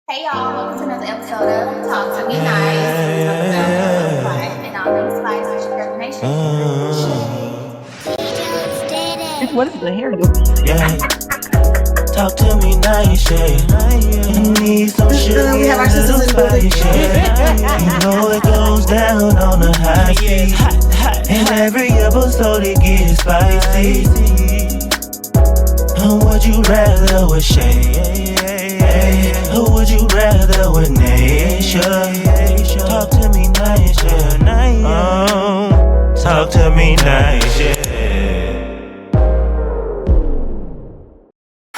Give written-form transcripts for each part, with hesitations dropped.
Hey y'all, welcome to another episode of Talk to Me Nice. We talk about love, life, and all things spice with your girl Nation. What is the hair doing? Yeah. Talk to me nice, yeah. You need some shit, We have our sisters in the building. yeah. You know it goes down on the high speed. And every episode it gets spicy. Or would you rather with Shay? Or would you rather with Nation? Talk to me nice, yeah. Talk to me nice, yeah.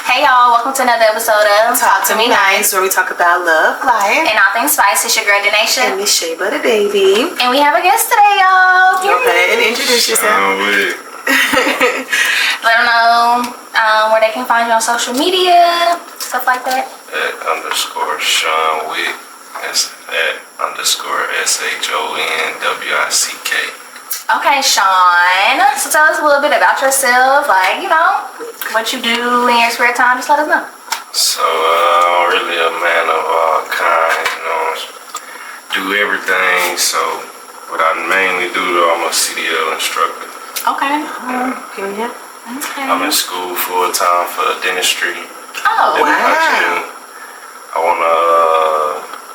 Hey y'all, welcome to another episode of Talk to me nice, where we talk about love, life, and all things spice. It's your girl Nation. and Miss Shea Butter Baby. And we have a guest today, y'all. Go ahead and introduce yourself. Shon Wick. Let them know where they can find you on social media, stuff like that. @ Shon Wick. That's @ SHONWICK. Okay, Sean. So tell us a little bit about yourself, like, you know, what you do in your spare time. Just let us know. So, I'm really a man of all kinds, you know. Do everything. So, what I mainly do, though, I'm a CDL instructor. Okay. Yeah. Okay. I'm in school full time for dentistry. Oh, Dental wow. hygiene. I want to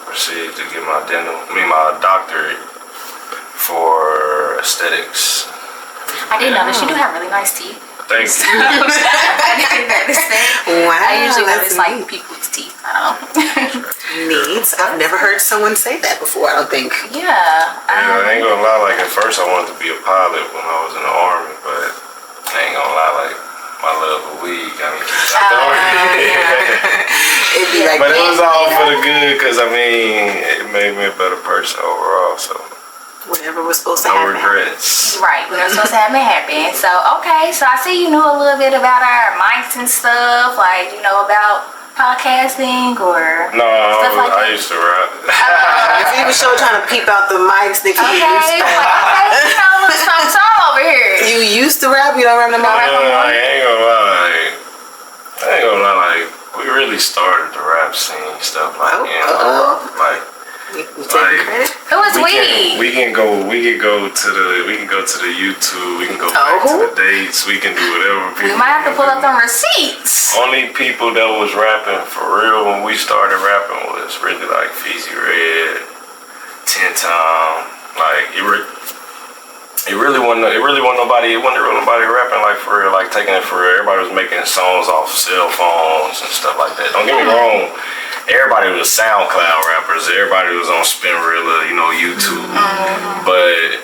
proceed to get my my doctorate for aesthetics. I did notice you do have really nice teeth. Thank you. I didn't notice that. Wow, I usually that's notice like neat. people's teeth. I don't know. Neat. I've never heard someone say that before, I don't think. Yeah. I ain't gonna lie, like at first I wanted to be a pilot when I was in the Army, but I ain't gonna lie, like my love of weed got me kicked out the Army. It'd be like, But it was all for the good, because I mean, it made me a better person overall, so whatever was supposed to no happen. regrets. Right, we were supposed to have it happen. So, okay, so I see you knew a little bit about our mics and stuff, like, you know, about podcasting or No, stuff like I that. used to rap. If he was sure trying to peep out the mics, they could Okay, be used like, okay, you know, a little something, something over here. You used to rap, you don't remember no rap no more? I ain't gonna lie, like, we really started the rap scene, stuff like, like, You taking credit? Who is we? We can go to the YouTube. We can go back to the dates. We can do whatever. We might have to pull up them receipts. Only people that was rapping for real when we started rapping was really like Feezy Red, 10 Time. Like it really wasn't nobody. It wasn't really nobody rapping like for real, like taking it for real. Everybody was making songs off cell phones and stuff like that. Don't get me wrong. Everybody was SoundCloud rappers. Everybody was on Spinrilla, you know, YouTube. But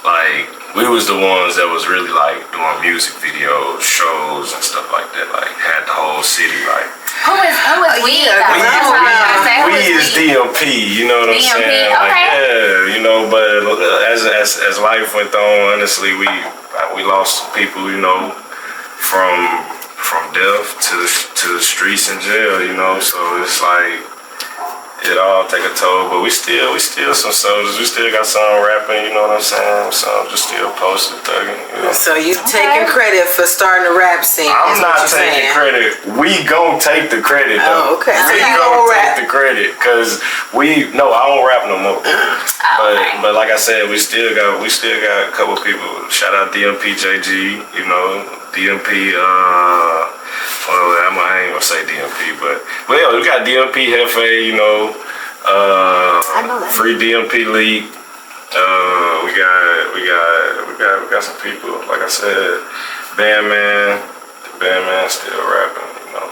like we was the ones that was really like doing music videos, shows, and stuff like that. Like had the whole city like. Who is we? yeah, That's what I was gonna say. Who We is DMP, you know what I'm DMP, saying? Like, okay. yeah, you know. But as life went on, honestly, we lost some people, you know, from death to the streets and jail, you know. So it's like it all take a toll, but we still some soldiers. We still got some rapping, you know what I'm saying? Some just still posting, thugging. You know? So you taking credit for starting the rap scene? I'm is not what you're taking saying. credit. We gon' take the credit though. Oh, okay. So We you gon' gon' take rap. the credit, cause I don't rap no more. But like I said, we still got a couple people. Shout out DMP JG, you know, DMP. I ain't gonna say DMP, but yeah, we got DMP Hefe, you know. I know that. Free DMP League. We got some people. Like I said, Bandman still rapping. You know,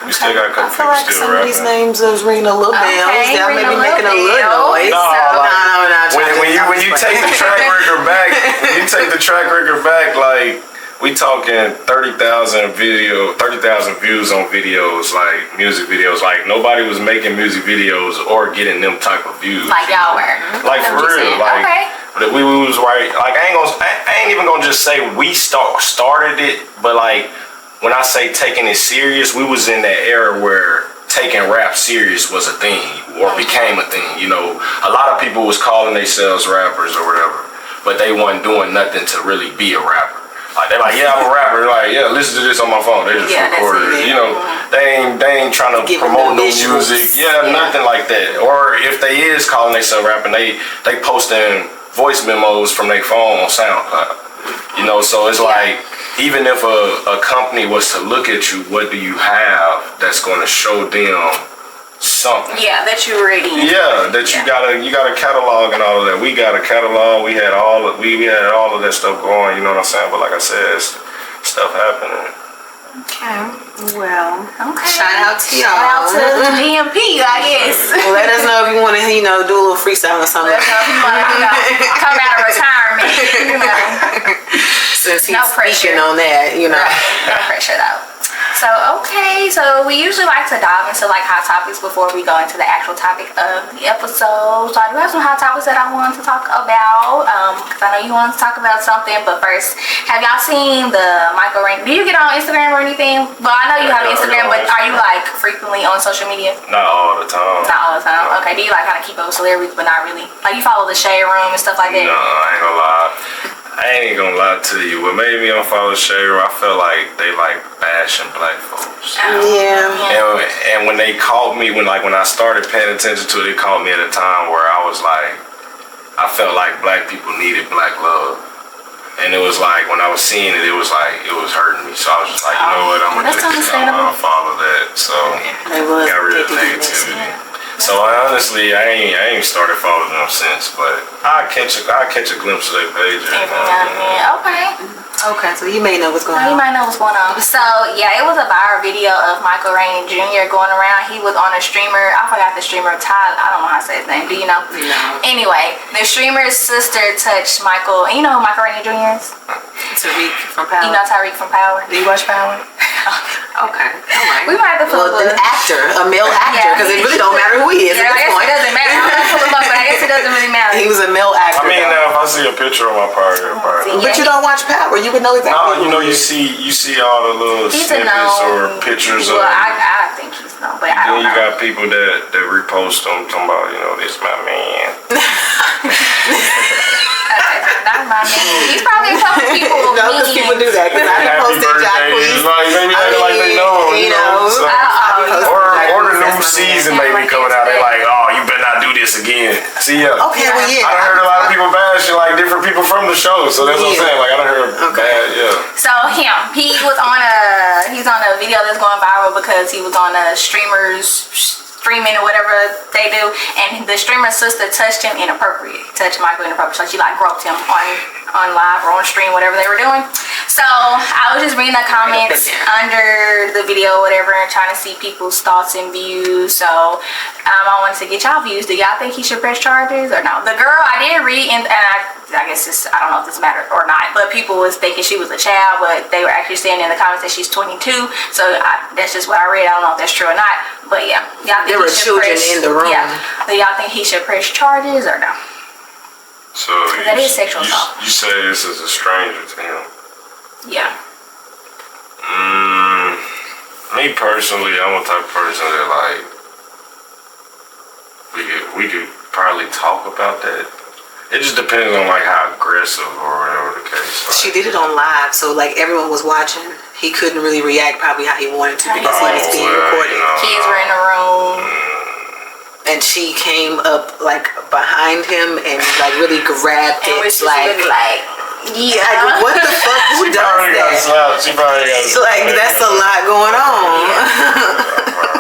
we still got a couple I feel people like still some of rapping. these names is ringing a little bells. Okay, Y'all may be ringing a making a little little noise. No, when you take the track record back, like we talking 30,000 views on videos, like music videos. Like nobody was making music videos or getting them type of views. Like y'all were. Like for real, like Okay. we was right. Like I ain't even gonna just say we started it, but like when I say taking it serious, we was in that era where taking rap serious was a thing or became a thing. You know, a lot of people was calling themselves rappers or whatever, but they wasn't doing nothing to really be a rapper. Like they're like, yeah, I'm a rapper. They're like, yeah, listen to this on my phone. They just recorded it. You know, they ain't trying to promote no music. Yeah, nothing like that. Or if they is calling themselves rapping, they posting voice memos from their phone on SoundCloud. You know, so it's like, even if a company was to look at you, what do you have that's going to show them something? Yeah, that you're ready. Yeah, that you got a catalog and all of that. We got a catalog. We had all of that stuff going. You know what I'm saying? But like I said, it's stuff happening. Okay. Well, Okay. shout out to y'all. Shout out to the GMP, I guess. Well, let us know if you want to, do a little freestyle or something. Let us know if you want to come out of retirement. Since he's No pressure. speaking on that, No pressure though. So, okay, so we usually like to dive into like hot topics before we go into the actual topic of the episode. So I do have some hot topics that I want to talk about, because I know you want to talk about something. But first, have y'all seen the Michael Rain? Do you get on Instagram or anything? Well, I know you have Instagram, but are you like frequently on social media? Not all the time. Not all the time. Okay, do you like kind of keep up with celebrities, but not really? Like you follow the Shade Room and stuff like that? No, I ain't gonna lie. I ain't gonna lie to you. What made me unfollow Shade Room, I felt like they like bashing black folks. Yeah. And when they caught me, when I started paying attention to it, they caught me at a time where I was like, I felt like black people needed black love. And it was like, when I was seeing it, it was like, it was hurting me. So I was just like, you know what, I'm gonna unfollow that. So I got rid of the negativity. So honestly, I ain't started following them since, but I'll catch a glimpse of their page. Okay, so you may know what's going on. You might know what's going on. So yeah, it was a viral video of Michael Rain Jr. going around. He was on a streamer. I forgot the streamer. Tyler. I don't know how to say his name. Do you know? No. Anyway, the streamer's sister touched Michael. And you know who Michael Rain Jr. is? Tariq from Power. You know Tariq from Power? Do you watch Power? Okay. All right. We might have to pull up an actor, a male actor, because it really don't matter who he is Yeah, at I this guess point. it doesn't matter. I'm gonna pull him up, but I guess it doesn't really matter. He was a male actor. I mean, if I see a picture of my partner, But you don't watch Power. You would know exactly. No, you know, you see all the little snippets or pictures well, of. I think he's known, but I don't Then you know. got people that repost them talking about, this my man. Not my man. He's probably a couple people. No, because people do that. Because I be Happy posting Jack birthday. Queens. Like, maybe they like they know. So. Or the new season may be coming out. They like, oh, you better not do this again. See ya. Okay, well, yeah. I heard a lot of people bashing like different people from the show. So that's what I'm saying. Like I done heard bad, So he's on a video that's going viral because he was on a streamer's streaming or whatever they do, and the streamer's sister touched him inappropriately. Touched Michael inappropriately. So she like groped him on live or on stream, whatever they were doing. So I was just reading the comments under the video, whatever, and trying to see people's thoughts and views. So I wanted to get y'all views. Do y'all think he should press charges or no? The girl I did read, and I guess I don't know if this matters or not, but people was thinking she was a child, but they were actually saying in the comments that she's 22. So that's just what I read. I don't know if that's true or not, but yeah, y'all think there were children in the room. Yeah, do y'all think he should press charges or no? So that is sexual assault. You say this is a stranger to him. Yeah. Me personally, I'm a type of person that like we could probably talk about that. It just depends on like how aggressive or whatever the case. Like. She did it on live, so like everyone was watching. He couldn't really react probably how he wanted to because he was being recorded. Kids were in the room. And she came up like behind him and like really grabbed and it. Like what the fuck? Who does that? She probably got slapped. Like that's a lot going on.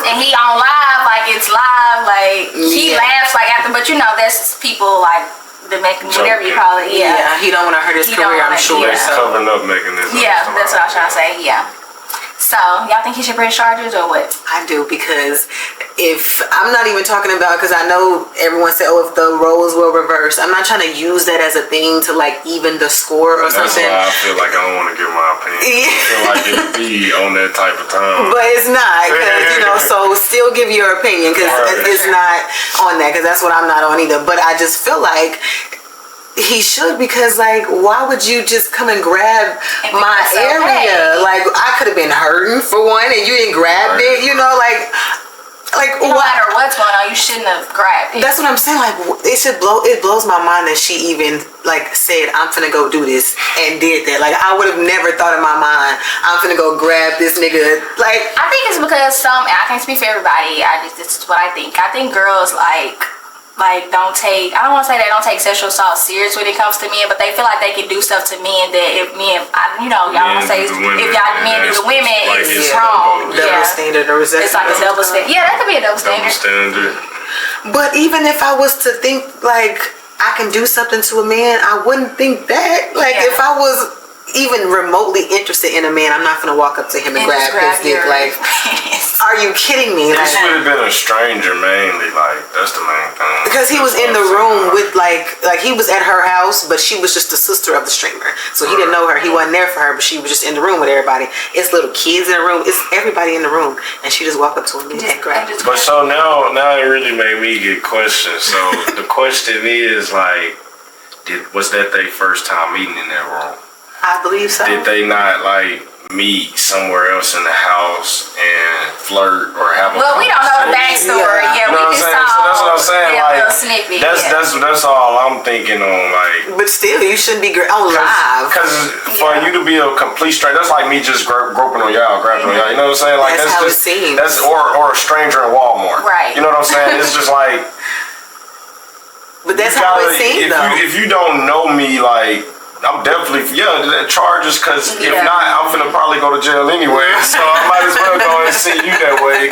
And he on live, like it's live, like he laughs like after, but that's people like the whatever you call it. Yeah, he don't want to hurt his career. I'm sure. So. Covering up mechanism. Yeah, that's what I was trying to say. Yeah. So y'all think he should press charges or what? I do, because if I'm not even talking about, because I know everyone said, oh, if the roles were reversed, I'm not trying to use that as a thing to like even the score or something. That's why I feel like I don't want to give my opinion. I feel like it'd be on that type of time. But it's not, because so still give your opinion, because it's not on that, because that's what I'm not on either. But I just feel like he should, because like why would you just come and grab my area? Like I could have been hurting for one and you didn't grab it, like Like, no matter what's going on, you shouldn't have grabbed it. That's what I'm saying. Like, it blows my mind that she even like said, "I'm finna go do this," and did that. Like, I would have never thought in my mind, "I'm finna go grab this nigga." Like, I think it's because I can't speak for everybody. This is what I think. I think girls like don't take, I don't want to say they don't take sexual assault serious when it comes to men, but they feel like they can do stuff to men that if men, y'all want to say, if y'all men do to women, like it's wrong. Double standard, or is that? It's like a double standard. Yeah, that could be a double standard. But even if I was to think like I can do something to a man, I wouldn't think that. Like, if I was even remotely interested in a man, I'm not gonna walk up to him and grab his dick. Like, are you kidding me? This would have been a stranger mainly. Like, that's the main thing. Because he was in the room with like he was at her house, but she was just the sister of the streamer, so he didn't know her. He wasn't there for her, but she was just in the room with everybody. It's little kids in the room. It's everybody in the room, and she just walked up to him and grabbed him. But so now it really made me get questions. So the question is like, was that their first time meeting in that room? I believe so. Did they not like meet somewhere else in the house and flirt or have a Well, we don't know the backstory. Yeah, you know we what I'm just saying? saw So that's what I'm saying. a Like, little snippet. That's all I'm thinking on. Like, but still, you shouldn't be on live. Because for you to be a complete stranger, that's like me just groping on y'all, grabbing on y'all. You know what I'm saying? Like, that's how just, it seems. That's or a stranger in Walmart. Right. You know what I'm saying? It's just like. But that's how it seems, though. If you don't know me, like. I'm definitely, that charges, because if not, I'm finna probably go to jail anyway. So I might as well go and see you that way.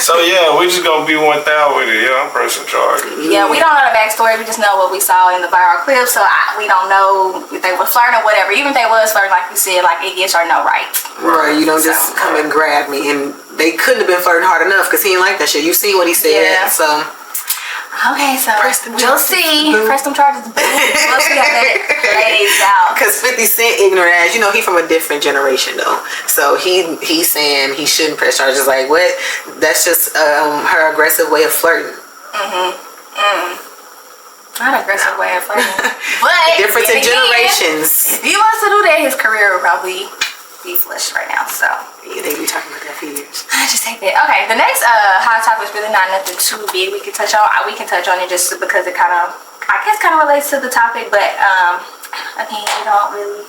So we just gonna be 1,000 with it. Yeah, I'm pressing charges. Yeah, we don't know the backstory. We just know what we saw in the viral clip. So we don't know if they were flirting or whatever. Even if they was flirting, like you said, like, it gets or no right. Right, you don't just come and grab me. And they couldn't have been flirting hard enough because he didn't like that shit. You seen what he said. Yeah. So. Okay, so we'll see. Boo. Press them charges. We'll see how that lays out. Because 50 Cent ignorant ass, he from a different generation though. So he's saying he shouldn't press charges. Like, what? That's just her aggressive way of flirting. Not aggressive way of flirting. But difference in generations. If he wants to do that, his career will probably be flushed right now. So yeah, they be talking about that for years. I just take that. Okay, the next hot topic is really not nothing too big. We can touch on it just because it kind of relates to the topic. But again, we don't really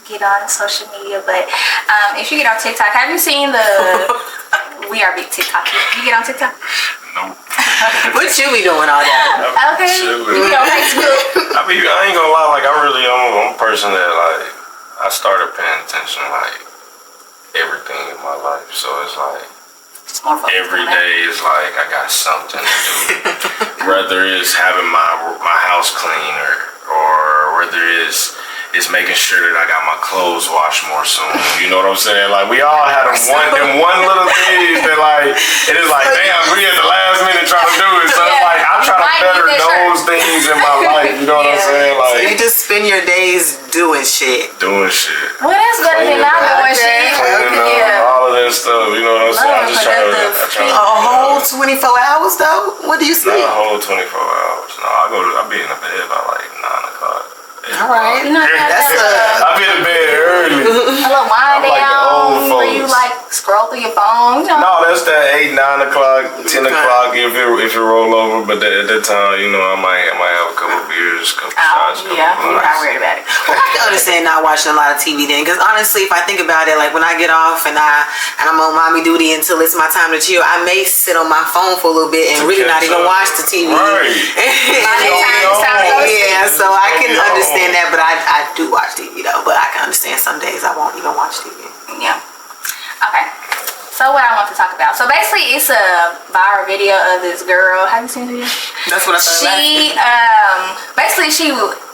get on social media. But if you get on TikTok, have you seen the? We are big TikTok. You get on TikTok? No. What you be doing all that? Okay. You be on Facebook? I ain't gonna lie. Like, I'm a person that like. I started paying attention like everything in my life, so it's like every day is like I got something to do. Whether it's having my house clean or whether it's making sure that I got my clothes washed more soon. You know what I'm saying? Like, we all had them one little thing that like it is like, damn, we at the last minute trying to do it. So it's like I'm trying to better those things in my life. You know what I'm saying? Like, so you just spend your days doing shit. Well, that's better than not doing shit. All of that stuff. You know what I'm saying? I'm just trying to a whole 24 hours though. What do you sleep? Not a whole 24 hours. No, I be in the bed by like 9 o'clock. All right. I be in bed early. A little wind down where you like scroll through your phone. No, that's that 8, 9 o'clock, 10 o'clock if it roll over. But at that time, I might have a couple beers, couple shots. Yeah, I read about it. Well, I can understand not watching a lot of TV then, because honestly, if I think about it, like when I get off and I'm on mommy duty until it's my time to chill, I may sit on my phone for a little bit and really not even watch the TV. Right. Yeah, so I can understand that, but I do watch TV though. But I can understand some days I won't even watch TV. Yeah. Okay. So what I want to talk about. So basically, it's a viral video of this girl. Have you seen the video? That's what I thought.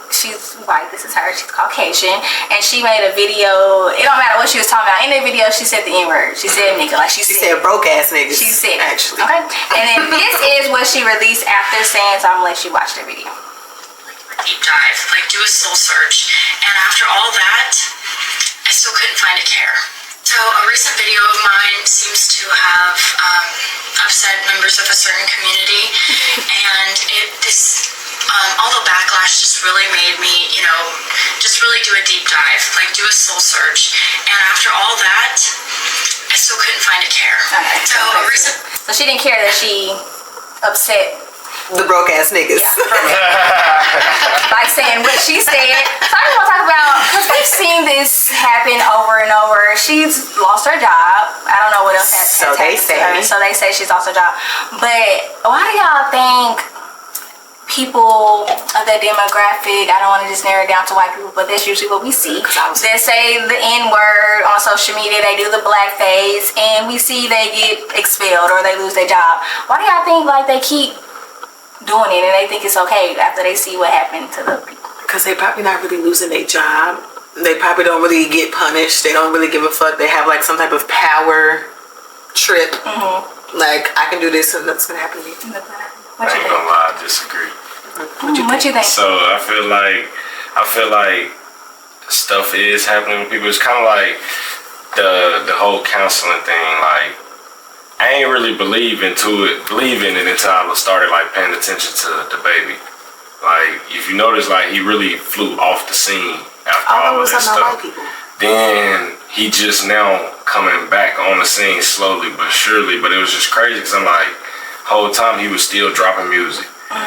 She's white. This is her. She's Caucasian, and she made a video. It don't matter what she was talking about. In the video, she said the N-word. She said nigga. Like she said broke ass niggas. She said actually. Okay. And then this is what she released after saying. So I'm gonna let you watch the video. Deep dive, do a soul search, and after all that, I still couldn't find a care. So a recent video of mine seems to have upset members of a certain community, and all the backlash just really made me, just really do a deep dive, do a soul search, and after all that, I still couldn't find a care. Okay. So a recent. So So she didn't care that she upset the broke ass niggas. by saying what she said. So I just want to talk about, because we've seen this happen over and over. She's lost her job. I don't know what else has So they happened to say. her. So they say she's lost her job. But why do y'all think people of that demographic, I don't want to just narrow it down to white people, but that's usually what we see, that say the N-word on social media, they do the blackface, and we see they get expelled or they lose their job. Why do y'all think like they keep doing it and they think it's okay after they see what happened to the people? Because they probably not really losing their job. They probably don't really get punished. They don't really give a fuck. They have like some type of power trip. Like, I can do this and that's gonna happen to me. I ain't gonna lie, I disagree. What you think? So I feel like stuff is happening with people. It's kind of like the whole counseling thing. Like, I ain't really believing it until I started like paying attention to the baby. Like, if you notice, like, he really flew off the scene after all of that stuff. Then he just now coming back on the scene slowly but surely. But it was just crazy because I'm like, whole time he was still dropping music.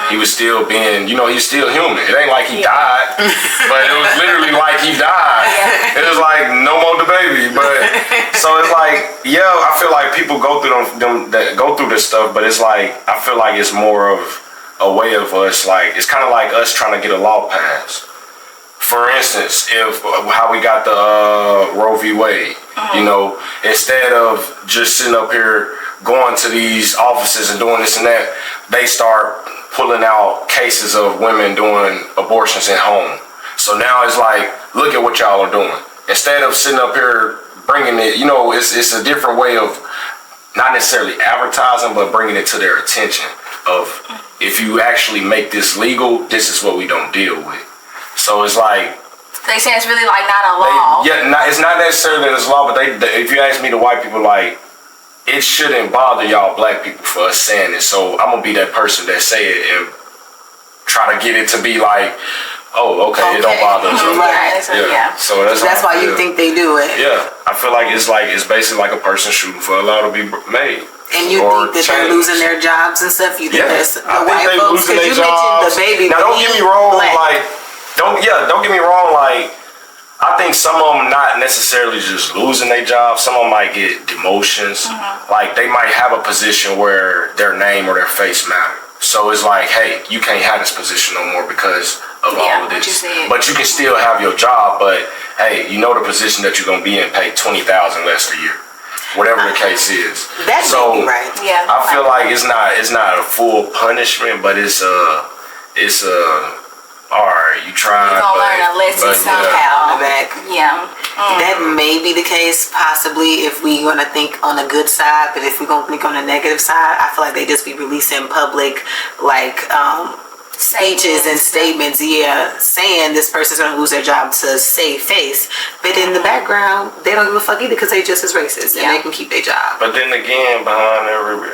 He was still being, he's still human. It ain't like he died, but it was literally like he died. It was like no more the baby. But so it's like, yeah, I feel like people go through go through this stuff, but it's like I feel like it's more of a way of us, like it's kind of like us trying to get a law passed. For instance, if how we got the Roe v. Wade, instead of just sitting up here going to these offices and doing this and that, they start pulling out cases of women doing abortions at home. So now it's like, look at what y'all are doing. Instead of sitting up here bringing it, it's a different way of not necessarily advertising, but bringing it to their attention of, if you actually make this legal, this is what we don't deal with. So it's like, they say it's really like not a law. It's not necessarily that it's law, but if you ask me, the white people, like, it shouldn't bother y'all black people for us saying it. So I'm gonna be that person that say it and try to get it to be like, oh, okay. It don't bother us. Right. Yeah. So that's why you think they do it. Yeah, I feel like it's basically like a person shooting for a law to be made. And you think that they're losing their jobs and stuff? You think that's the I white think they folks? losing their Because you jobs. mentioned the baby. Now don't get me wrong, don't get me wrong, like, I think some of them not necessarily just losing their job. Some of them might get demotions. Like, they might have a position where their name or their face matter. So it's like, hey, you can't have this position no more because of all of this. But you can still have your job, but hey, the position that you're gonna be in pay $20,000 less a year. Whatever the case is. That's right. Yeah. I feel like it's not a full punishment, but it's all right, you tried. You're gonna learn a lesson somehow. Yeah. That may be the case, possibly, if we gonna think on the good side. But if we gonna think on the negative side, I feel like they just be releasing public, like, speeches and statements, saying this person's gonna lose their job to save face. But in the background, they don't give a fuck either because they just as racist and they can keep their job. But then again, behind every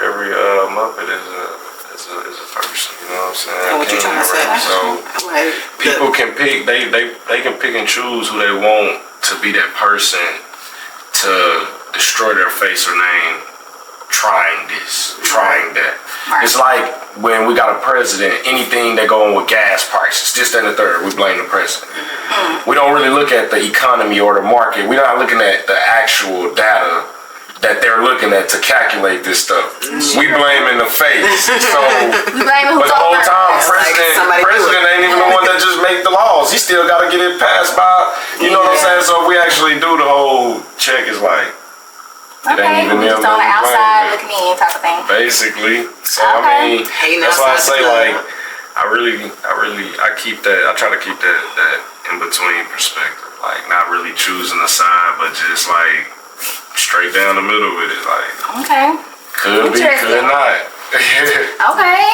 Muppet is a person, you know what I'm saying? And what you trying to say? So people can pick, they can pick and choose who they want to be that person to destroy their face or name, trying this, trying that. Right. It's like when we got a president, anything that go on with gas prices, this, that, and the third, we blame the president. We don't really look at the economy or the market. We're not looking at the actual data that they're looking at to calculate this stuff. We blame in the face. So, we blame who's but the whole time, president ain't even the one that just make the laws. He still got to get it passed by. You know what I'm saying? So if we actually do the whole check, is like, it ain't even just on the outside looking in type of thing. Basically. So I mean, that's why I say, like, I keep that. I try to keep that in between perspective. Like, not really choosing a side, but just like straight down the middle with it, like. Okay. Could be, could not. Okay.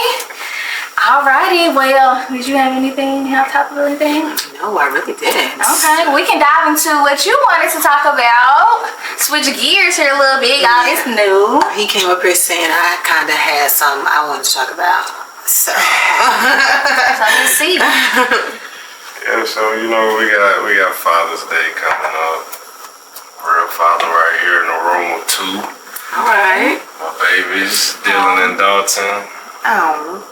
Alrighty. Well, did you have anything on top of anything? No, I really didn't. Okay. We can dive into what you wanted to talk about. Switch gears here a little bit. Y'all, it's new. He came up here saying I kind of had something I wanted to talk about. So. Let's see. Yeah. So we got Father's Day coming up. Real father right here in the room of two. All right. My babies, Dylan and Dalton. Oh.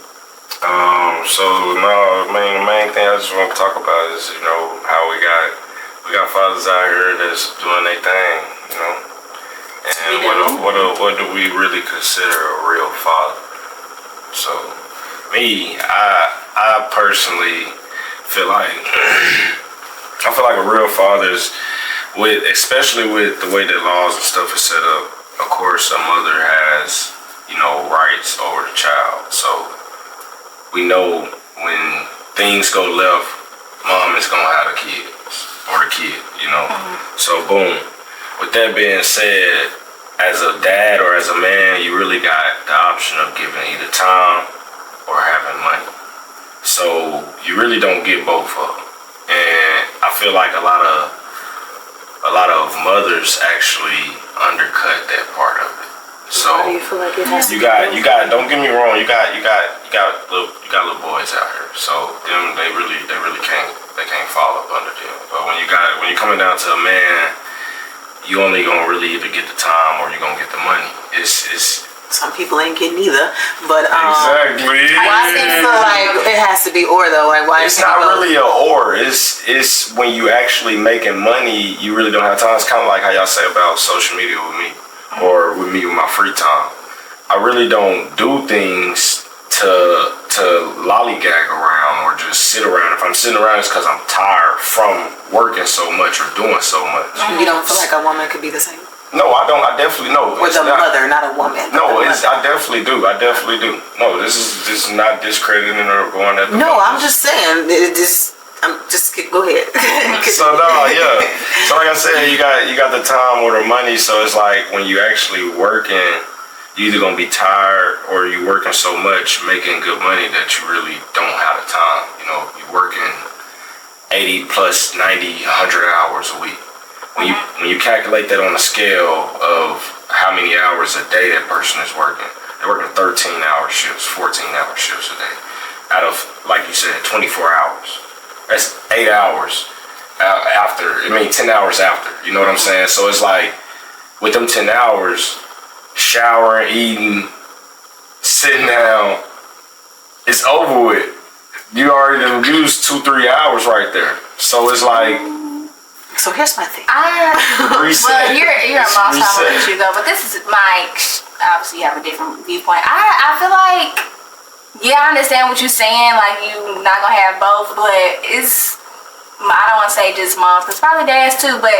So no, the main thing I just want to talk about is, you know, how we got fathers out here that's doing their thing, you know. And what do we really consider a real father? So me, I personally feel like a real father is especially with the way that laws and stuff is set up. Of course, a mother has, you know, rights over the child. So we know when things go left, mom is gonna have the kids or the kid, you know. So boom. With that being said, as a dad or as a man, you really got the option of giving either time or having money. So you really don't get both of them. And I feel like a lot of mothers actually undercut that part of it. So Why do you feel like it has you got don't get me wrong, you got little boys out here. So them they can't fall up under them. But when you're coming down to a man, you only gonna really either get the time or you're gonna get the money. It's some people ain't getting either, but exactly. why do you feel like it has to be or though? Like why? It's not really a or. It's when you actually making money, you really don't have time. It's kind of like how y'all say about social media with me, or with me with my free time. I really don't do things to lollygag around or just sit around. If I'm sitting around, it's because I'm tired from working so much or doing so much. You don't feel like a woman could be the same? No, I don't. I definitely know. With a mother, not a woman. No, I definitely do. I definitely do. No, this is not discrediting or going at the No, moment. I'm just saying. Go ahead. So no, yeah. So like I said, you got the time or the money. So it's like when you actually working, you either gonna be tired or you working so much, making good money that you really don't have the time. You know, you working 80 plus 90, 100 hours a week. When you calculate that on a scale of how many hours a day that person is working, they're working 13-hour shifts, 14-hour shifts a day. Out of, like you said, 24 hours. That's 8 hours after. 10 hours after. You know what I'm saying? So it's like, with them 10 hours, showering, eating, sitting down, it's over with. You already done used 2-3 hours right there. So it's like, So here's my thing. Well, you're a mom, so I'm gonna let you go. But this is obviously you have a different viewpoint. I feel like, yeah, I understand what you're saying. Like, you not gonna have both, but I don't want to say just moms, because probably dads too, but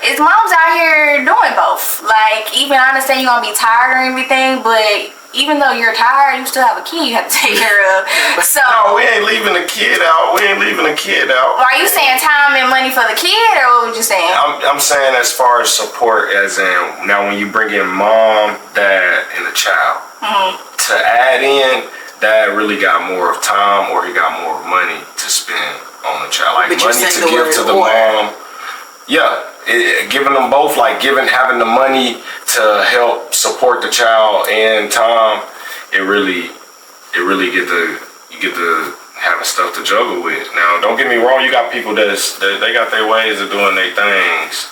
it's moms out here doing both. Like, even I understand you're gonna be tired or everything, but even though you're tired, you still have a kid you have to take care of. So no, we ain't leaving the kid out. Are you saying time and money for the kid, or what were you saying? I'm saying as far as support, as in, now when you bring in mom, dad, and the child, to add in, dad really got more of time or he got more money to spend on the child. Like, money to give to the mom. Yeah. Giving them both, like having the money to help support the child and time, you get to having stuff to juggle with. Now, don't get me wrong, you got people that they got their ways of doing their things.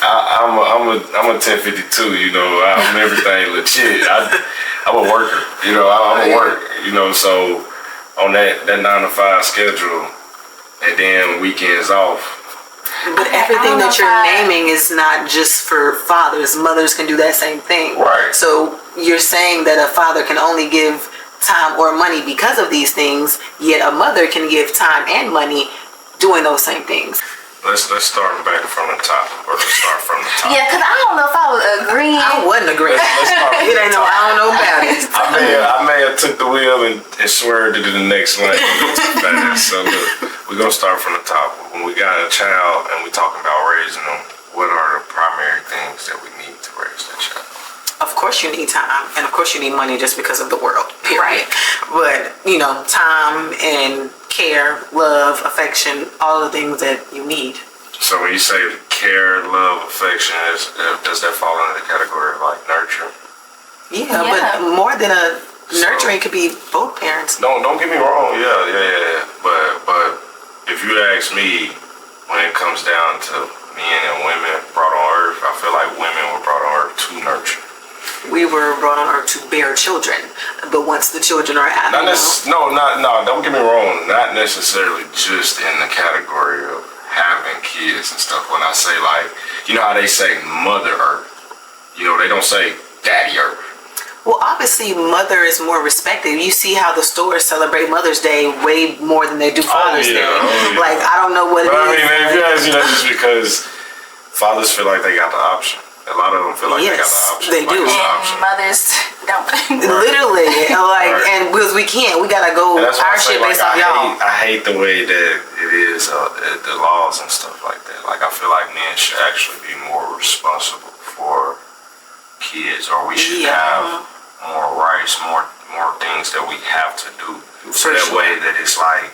I'm a 1052, you know. I'm everything legit. I'm a worker, you know. I'm a worker, you know. So on that 9 to 5 schedule, and then weekends off. But everything that you're naming is not just for fathers. Mothers can do that same thing. Right. So you're saying that a father can only give time or money because of these things, yet a mother can give time and money doing those same things. Let's start back from the top, or let's start from the top. Yeah, because I don't know if I was agreeing. I wasn't agreeing. Let's start from It ain't no, I don't know about it. I may have took the wheel and swerved it to the next lane. So look, we're gonna start from the top. When we got a child and we talking about raising them, what are the primary things that we need to raise that child? Of course you need time, and of course you need money just because of the world, period. Right. But, you know, time and care, love, affection, all the things that you need. So when you say care, love, affection, does that fall under the category of like nurture? Yeah, but more than a nurturing could be both parents. Don't get me wrong, yeah. But if you ask me, when it comes down to men and women brought on earth, I feel like women were brought on to nurture. We were brought on earth to bear children, but once the children are out, don't get me wrong, not necessarily just in the category of having kids and stuff. When I say, like, you know how they say Mother Earth, you know, they don't say Daddy Earth. Well, obviously, mother is more respected. You see how the stores celebrate Mother's Day way more than they do Father's Day. Like, I don't know what it is. I mean, if you ask, just because fathers feel like they got the option. A lot of them feel like they got the option. They do. And mothers don't. Literally, and because we can't, we gotta go our shit based off y'all. I hate the way that it is, the laws and stuff like that. Like, I feel like men should actually be more responsible for kids, or we should have more rights, more things that we have to do. So that way that it's like,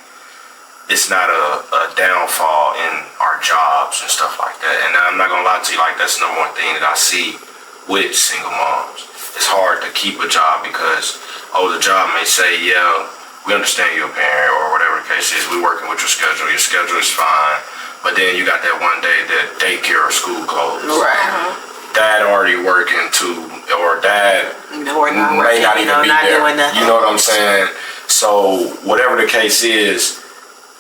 it's not a downfall in our jobs and stuff like that. And I'm not gonna lie to you, like, that's the number one thing that I see with single moms. It's hard to keep a job because, the job may say, yeah, we understand you're a parent, or whatever the case is, we're working with your schedule is fine, but then you got that one day that daycare or school closed. Right. Dad already working too, or dad may not even be there. You know what I'm saying? So whatever the case is,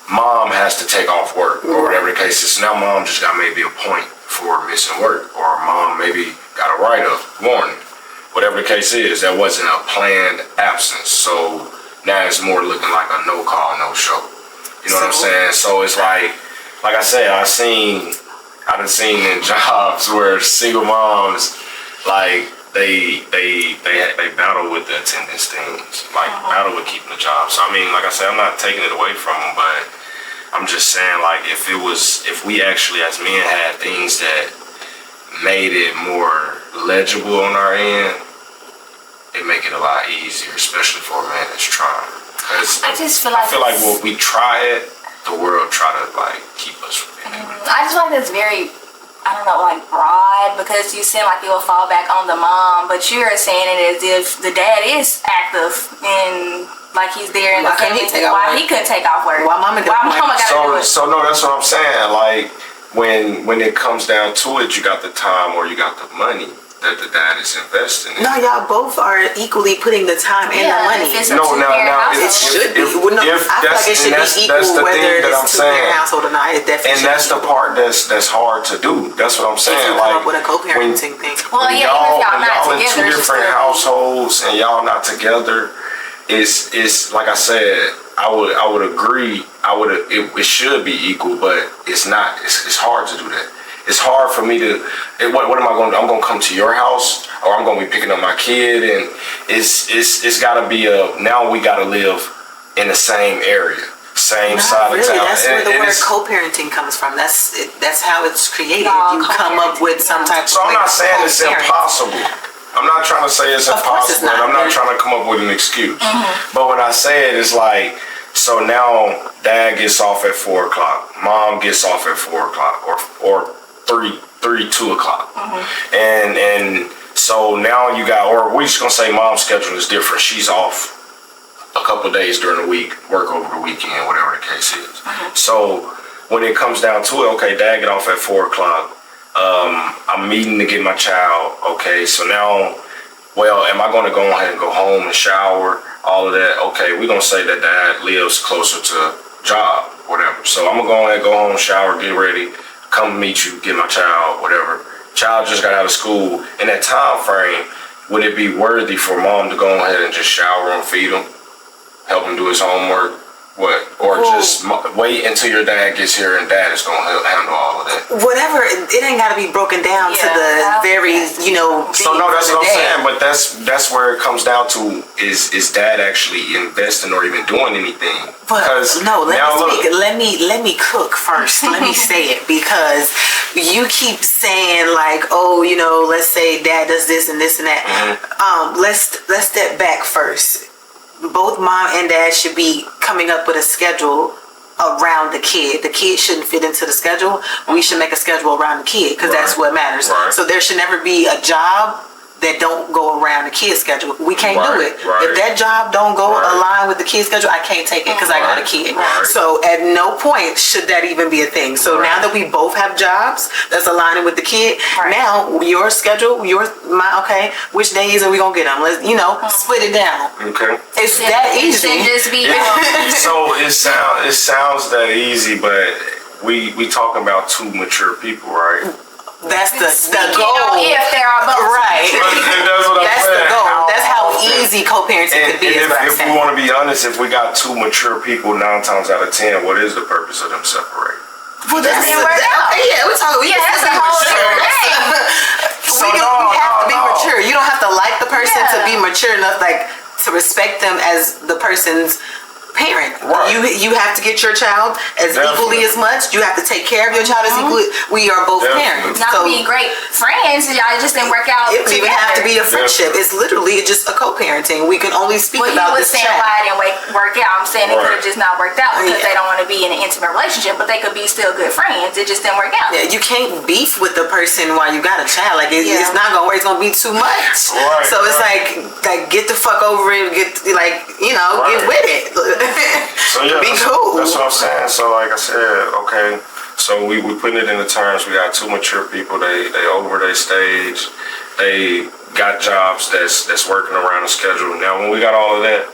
mom has to take off work, or whatever the case is. So now mom just got maybe a point for missing work, or mom maybe got a write-up warning. Whatever the case is, that wasn't a planned absence. So now it's more looking like a no call, no show. You know what I'm saying? So it's like I said, I've seen in jobs where single moms, like, they battle with the attendance things, like battle with keeping the job. So I mean, like I said, I'm not taking it away from them, but I'm just saying, like, if we actually as men had things that made it more legible on our end, it make it a lot easier, especially for a man that's trying. Because I feel like when we try it, the world try to, like, keep us from it. I just feel like it's very, I don't know, like, broad, because you seem like it will fall back on the mom, but you're saying it as if the dad is active and, like, he's there in the family. Why he couldn't take off work? Why mama gotta do it? So no, that's what I'm saying. Like, when it comes down to it, you got the time or you got the money that the dad is investing in. No, y'all both are equally putting the time and the money. It should be. I feel like it should be equal whether it's a two-parent household or not. It definitely and that's the part that's hard to do. That's what I'm saying. If you come up with a co-parenting thing. Well, yeah, even if y'all not in together, two different households and y'all not together, it's like I said, I would agree. It should be equal, but it's not. It's hard to do that. It's hard for me to. What am I going to do? I'm going to come to your house, or I'm going to be picking up my kid, and it's got to be now we got to live in the same area, same side of town. That's where the word co-parenting comes from. That's how it's created. You come up with some type of. So I'm not saying it's impossible. I'm not trying to say it's impossible. I'm not trying to come up with an excuse. But when I say it, it's like, so now dad gets off at 4 o'clock, mom gets off at 4 o'clock, or 2 o'clock. And so now you got, or we're just gonna say mom's schedule is different. She's off a couple of days during the week, work over the weekend, whatever the case is. So when it comes down to it, okay, dad get off at 4 o'clock. I'm meeting to get my child. Okay, so now, well, am I gonna go ahead and go home and shower, all of that? Okay, we're gonna say that dad lives closer to job, whatever. So I'm gonna go ahead, go home, shower, get ready, come meet you, get my child, whatever. Child just got out of school. In that time frame, would it be worthy for mom to go ahead and just shower and feed him, help him do his homework, or just wait until your dad gets here and dad is gonna handle all of that? Whatever, it ain't gotta be broken down to the very, So no, that's what I'm saying. But that's where it comes down to is dad actually investing or even doing anything? But no, let me cook first. Let me say it, because you keep saying like, let's say dad does this and this and that. Let's step back first. Both mom and dad should be coming up with a schedule around the kid. The kid shouldn't fit into the schedule. We should make a schedule around the kid, because that's what matters. So there should never be a job that don't go around the kid schedule. We can't do it. Right. If that job don't go align with the kid schedule, I can't take it because I got a kid. Right. So at no point should that even be a thing. So now that we both have jobs that's aligning with the kid, now your schedule, okay, which days are we gonna get them? Let's, split it down. Okay. It's that It easy. should just be. So it sounds that easy, but we talking about two mature people, right? That's the You goal. know, if there are both. Right. That's what I'm That's saying. the goal. That's how easy co-parenting And, could be. and Is what I'm if we saying. want to be honest, if we got two mature people 9 times out of 10, what is the purpose of them separating? Well, that's Doesn't work out. Yeah, we're talking. Yeah, that's a whole different thing. So we have to be mature. You don't have to like the person to be mature enough, like to respect them as the person's parent. Right. You have to get your child as Definitely. equally as much. You have to take care of your child as equally. We are both Definitely. parents. Not So be great friends. Y'all just didn't work out. it don't even have to be a friendship. It's literally just a co-parenting. We can only speak Well, about you was this saying chat. why it didn't work out. I'm saying it could have just not worked out because Yeah. they don't want to be in an intimate relationship, but they could be still good friends. It just didn't work out. Yeah, you can't beef with the person while you got a child. Like it's not gonna work. It's gonna be too much. Right, So it's right. like get the fuck over it. Get get with it. So yeah, Be that's, cool. that's what I'm saying. So like I said, okay. So we putting it into terms. We got two mature people. They over their stage. They got jobs that's working around the schedule. Now when we got all of that,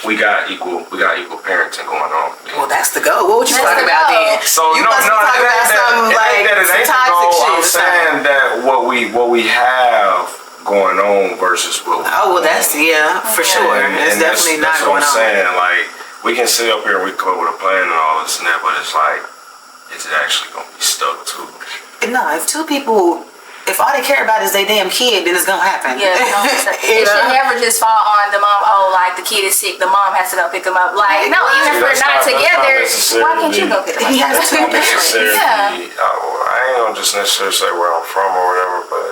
we got equal parenting going on. Well, that's the goal. What would you That's talk the about goal. then? So you no, must be talking about something like some toxic shit. I'm or something. saying that what we have going on versus what. Oh well, that's for sure. It's definitely not that's what going I'm on. saying. Like we can sit up here and we come up with a plan and all this and that, but it's like, is it actually gonna be stuck to? No, if two people, if all they care about is their damn kid, then it's gonna happen. Yeah, it should never just fall on the mom. Oh, like the kid is sick, the mom has to go pick him up. Like no, even if we're not together, why can't you go pick him up? He has That's to not be necessarily. Yeah. I ain't gonna just necessarily say where I'm from or whatever, but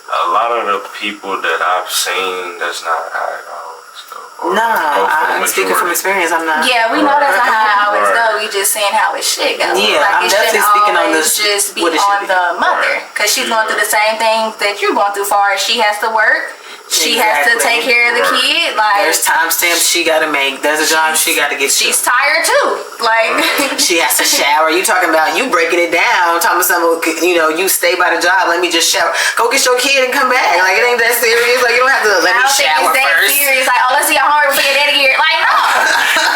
a lot of the people that I've seen, that's not how it always goes. No, I'm speaking from experience. I'm not. Yeah, we know that's not how it always Right. go. We just saying how it should go. Yeah, like I'm it shouldn't definitely speaking on always this- just be what it should on be. the mother, Right. because she's going through the same things that you're going through. Far as she has to work, she has to Exactly. take care of the Right. kid. Like There's timestamps she gotta make. There's a job she gotta get to. she's tired too. Like She has to shower. You talking about you breaking it down? Talking about something, you stay by the job. Let me just shower. Go get your kid and come back. Like it ain't that serious. Like you don't have to let I me don't think shower it's that first. serious. Like, oh, let's see your homework for your daddy here. Like, no.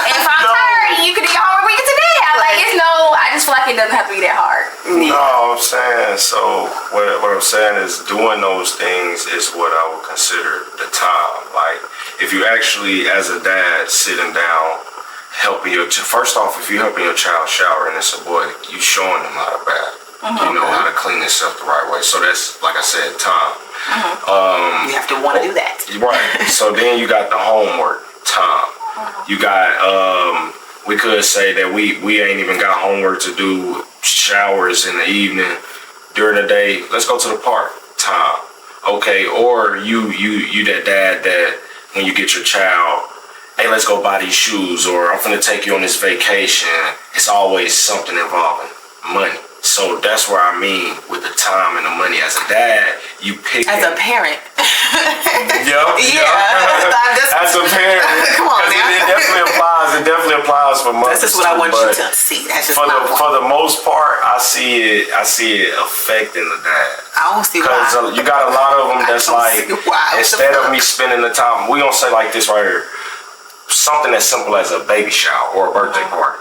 If I'm tired, you can do your homework when you get to bed. Like, it's no. I just feel like it doesn't have to be that hard. No, I'm saying, so what I'm saying is doing those things is what I would consider the time. Like, if you actually, as a dad, sitting down, helping first off, if you're helping your child shower and it's a boy, you showing them how to bath. You know how to clean yourself the right way. So that's, like I said, time. You have to want to do that. Right. So then you got the homework time. You got, we could say that we ain't even got homework to do, showers in the evening. During the day, let's go to the park time. Okay, or you that dad that when you get your child, hey, let's go buy these shoes, or I'm finna take you on this vacation. It's always something involving money. So that's where I mean with the time and the money. As a dad, you pick As a parent. Yep. As As a parent. Come on, 'Cause now. It definitely applies for mothers. That's just what I want you but to see. That's just for my point. for the most part, I see it affecting the dad. I don't see Because why. you got a lot of them that's I don't like, see why. What the instead of fuck? me spending the time, we gonna say like this right here, something as simple as a baby shower or a birthday party.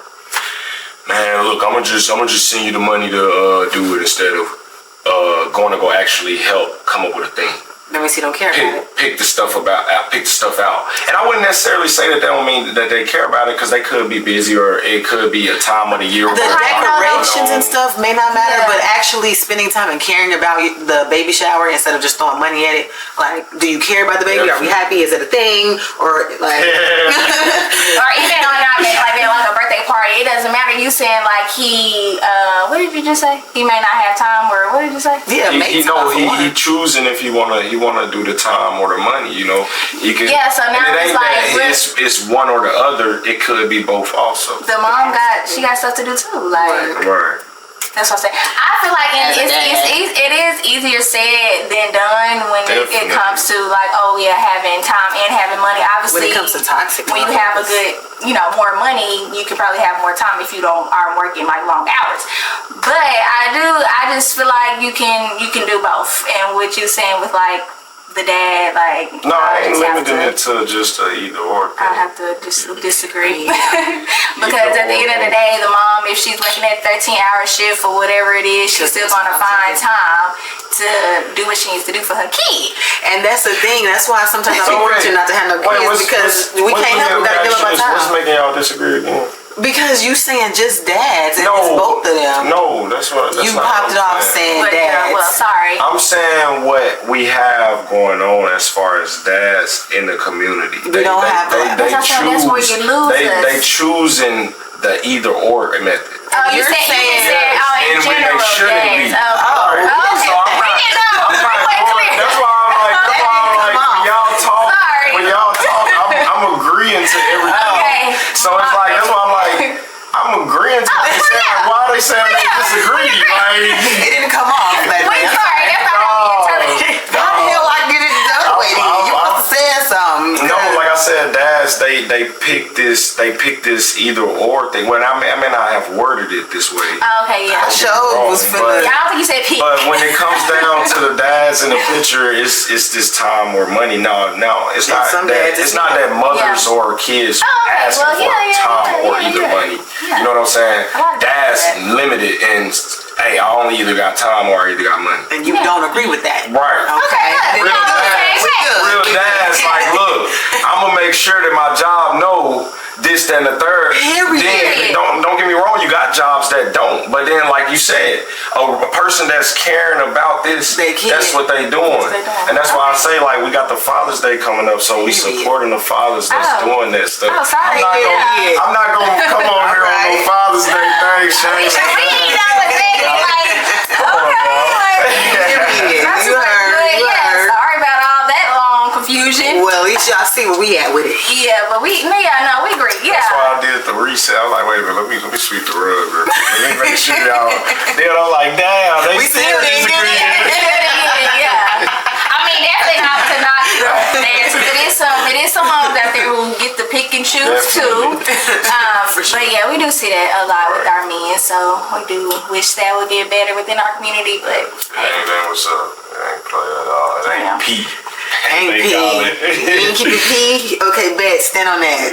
Man, look, I'm gonna just send you the money to do it instead of going to go actually help come up with a thing. Let me see. Don't care about it. Pick the stuff out. And I wouldn't necessarily say that don't mean that they care about it, because they could be busy, or it could be a time of the year. The where a lot decorations going on. and stuff may not matter, Yeah. but actually spending time and caring about the baby shower instead of just throwing money at it. Like, do you care about the baby? Are we happy? Is it a thing? Or like, Or even on like a birthday party, it doesn't matter. You saying like he, what did you just say? He may not have time, or what did you say? yeah, make He time for he one. choosing if he wanna do the time or the money. He can. Yeah, so now and it it's ain't like, that it's one or the other. It could be both also. The mom she got stuff to do too. Like Right. That's what I'm saying. I feel like it is easier said than done when it comes to like, oh yeah, having time and having money. Obviously, when it comes to toxic, when you have a good, more money, you can probably have more time if you aren't working like long hours. But I just feel like you can do both. And what you saying with like the dad, like no, I ain't limiting it to just either or thing. I have to disagree because at the end of the day, the mom, if she's working that 13-hour shift or whatever it is, she's still gonna find time to do what she needs to do for her kid. And that's the thing. That's why sometimes I be preaching not to have no kids because we can't help. We gotta give up our time. What's making y'all disagree again? Because you saying just dads and it's both of them. No, that's you popped it off saying dads. Well, sorry. I'm saying what we have going on as far as dads in the community. We don't have that. That's where you lose they choosing the either or method. Oh, you said in general, dads. That's why when y'all talk, I'm agreeing to everything. Okay. So it's like, that's why I'm agreeing to what they say. Like, why are they saying they disagree? Like, it didn't come off. Like, sorry. how the hell I get it the other way? You must have said something. No, like I said, dads, they pick this either or thing. When I may not have worded it this way. Okay, yeah. I was feeling. I don't think you said pick. But when it comes down to the dads in the picture, it's this time or money. No, it's not that. It's not that mothers or kids asking for time or either money. You know what I'm saying? Dads limited and hey, I only either got time or I either got money. And you don't agree with that, right? Okay. Real dads like, look, I'm gonna make sure that my job know this, that, and the third. Then don't get me wrong, you got jobs that don't. But then, like you said, a person that's caring about this, that's what they doing. And that's why I say, like, we got the Father's Day coming up, so we supporting the fathers that's doing that stuff. Oh, sorry. I'm not gonna come on here on no Father's Day thing, Shane. Sorry about all that long confusion. Well, at least y'all see where we at with it. Yeah, but we agree. Yeah. That's why I did the reset. I was like, wait a minute, let me sweep the rug real quick. Let me make sure y'all. Then I'm like, damn, they still disagree. Yeah. I mean, definitely not to knock it is some moms out there who get to pick and choose too. But yeah, we do see that a lot with our men, so we do wish that would get better within our community. But hey, what's up? It ain't play at all. It ain't P. Ain't P. You didn't keep it P? Okay, bet. Stand on that.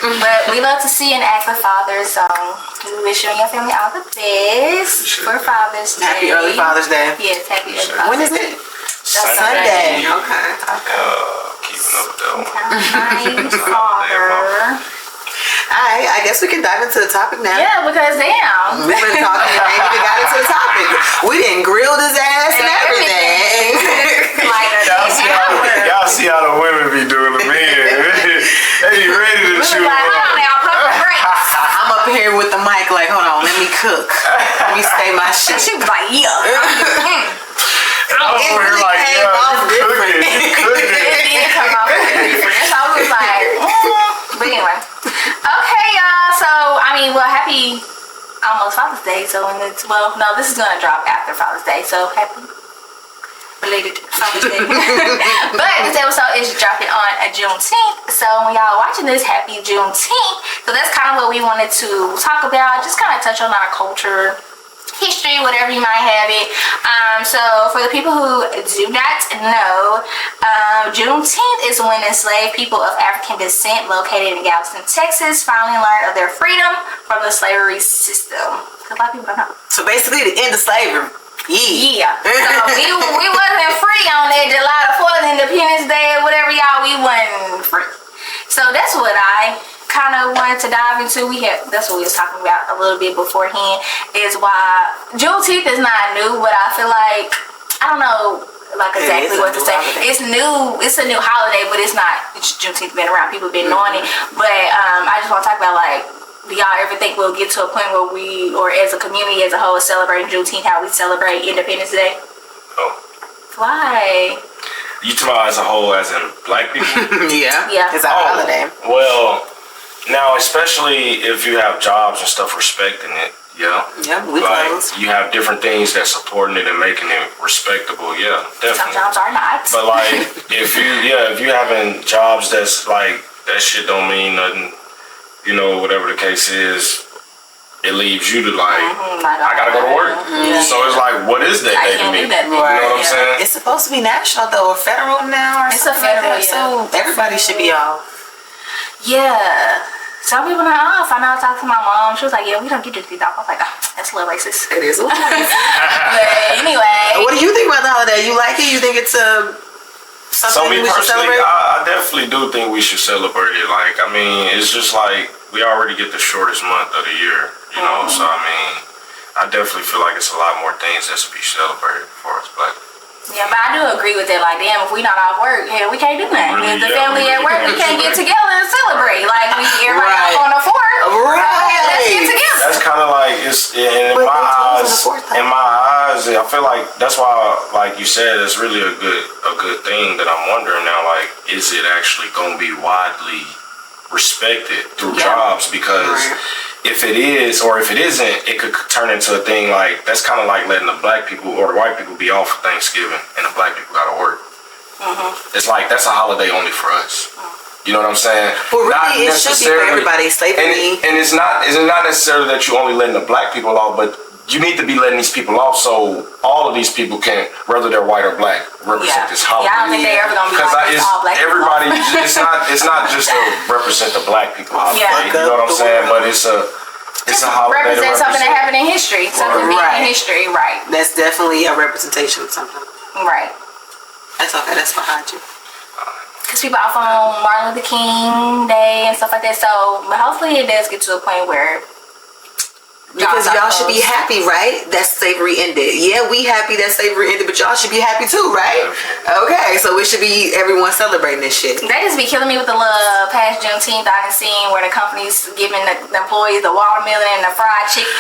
But we love to see an active father, so we wish you and your family all the best for Father's Day. Happy early Father's Day. Yes, happy early Father's Day. When is it? Sunday. Okay. Keeping up though. Father. Alright, I guess we can dive into the topic now. Yeah, because damn. We've been talking and we even got into the topic. We didn't grill his ass and everything. Y'all see how the women be doing the men. They be ready to shoot. I'm up here with the mic like, hold on, let me cook. Let me say my shit. She was like, yeah. I was really like, yeah, different. It did come off different. So I was like, But anyway. Okay, y'all. So, I mean, happy almost Father's Day. So, this is going to drop after Father's Day. So, happy related to Father's Day. But this episode is dropping on Juneteenth. So, when y'all are watching this, happy Juneteenth. So, that's kind of what we wanted to talk about. Just kind of touch on our culture, history, whatever you might have it. So for the people who do not know, Juneteenth is when enslaved people of African descent located in Galveston, Texas finally learned of their freedom from the slavery system. Because a lot of people don't know. So basically the end of slavery. Yeah. So we wasn't free on that July the 4th, Independence Day, or whatever, y'all. We wasn't free. So that's what I kind of wanted to dive into. That's what we was talking about a little bit beforehand, is why Juneteenth is not new, but I feel like, I don't know like exactly what to say. It's new, it's a new holiday, but it's not Juneteenth been around, people been knowing it. But I just want to talk about, like, do y'all ever think we'll get to a point where we, or as a community as a whole, celebrating Juneteenth how we celebrate Independence Day? Oh. Why? You talking about as a whole, as in black people? Yeah. It's our holiday. Well, now, especially if you have jobs and stuff respecting it, Yeah. Yeah, we like, close. you have different things that's supporting it and making it respectable. Yeah, Some definitely. jobs are not. But like, if you having jobs that's like, that shit don't mean nothing, you know, whatever the case is, it leaves you to like, I gotta go to work. So it's like, what is that day to me? That, you know what I'm saying? It's supposed to be national though, or federal now, or It's a something like federal, that. So everybody should be off. Yeah. Some people not off. I know I talked to my mom. She was like, yeah, we don't get to off. I was like, oh, that's a little racist. It is a little racist. But anyway. What do you think about the holiday? You like it? You think it's So something me we should personally, celebrate? I definitely do think we should celebrate it. Like, I mean, it's just like, we already get the shortest month of the year, you know? So, I mean, I definitely feel like it's a lot more things that should be celebrated for us Black people. Yeah, but I do agree with that. Like, damn, if we not off work, hell, we can't do nothing. Really, If the yeah, family we at work, we can't get together and celebrate. Like, we everybody Right. off on the 4th. Right. Let's get together. That's kind of like, it's in But my they close on the eyes. 4th, though. In my eyes, I feel like that's why, like you said, it's really a good thing that I'm wondering now. Like, is it actually gonna be widely respected through jobs? Because if it is, or if it isn't, it could turn into a thing like, that's kind of like letting the Black people or the white people be off for Thanksgiving and the Black people gotta work. It's like, that's a holiday only for us. You know what I'm saying? Well, really, it should be for everybody. Slavery. And it's not necessarily that you only letting the Black people off, but you need to be letting these people off so all of these people can, whether they're white or Black, represent this holiday. Yeah, I don't think they ever gonna be Because like this, all Black people. everybody, it's not just to represent the Black people holiday. Yeah. You know what I'm saying? But it's a holiday to Represent something that happened in history. Something being Right. in history, right. That's definitely a representation of something. Right. That's okay. That's behind you. Because people off on Martin Luther King Day and stuff like that. So hopefully it does get to a point where Because jobs are y'all should be closed. happy, right? That slavery ended. Yeah, we happy that slavery ended, but y'all should be happy too, right? Okay, so it should be everyone celebrating this shit. They just be killing me with the little past Juneteenth I done seen where the company's giving the employees the watermelon and the fried chicken.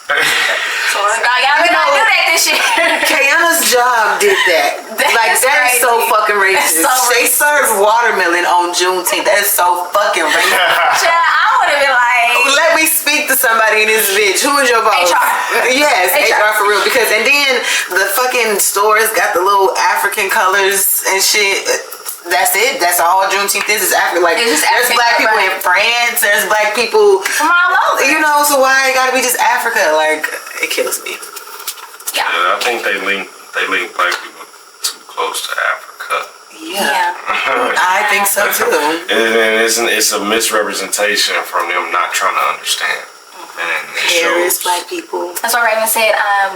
So y'all better not do that this year. Kayana's job did that. That is crazy. so fucking racist. That's so They racist. served watermelon on Juneteenth. That is so fucking racist. Child, I would have been like, Let me speak to somebody in this bitch. Who is your boss? HR. Yes, HR. HR for real. Because and then the fucking stores got the little African colors and shit. That's it. That's all Juneteenth is African. Like It's just there's African, Black people right. in France. There's Black people, from all over. you know. So why it gotta be just Africa? Like it kills me. Yeah. And I think they link Black people too close to Africa. Yeah, Yeah. I think so too. And it's a misrepresentation from them not trying to understand. And it Paris, shows. Black people. That's why Raven said I'm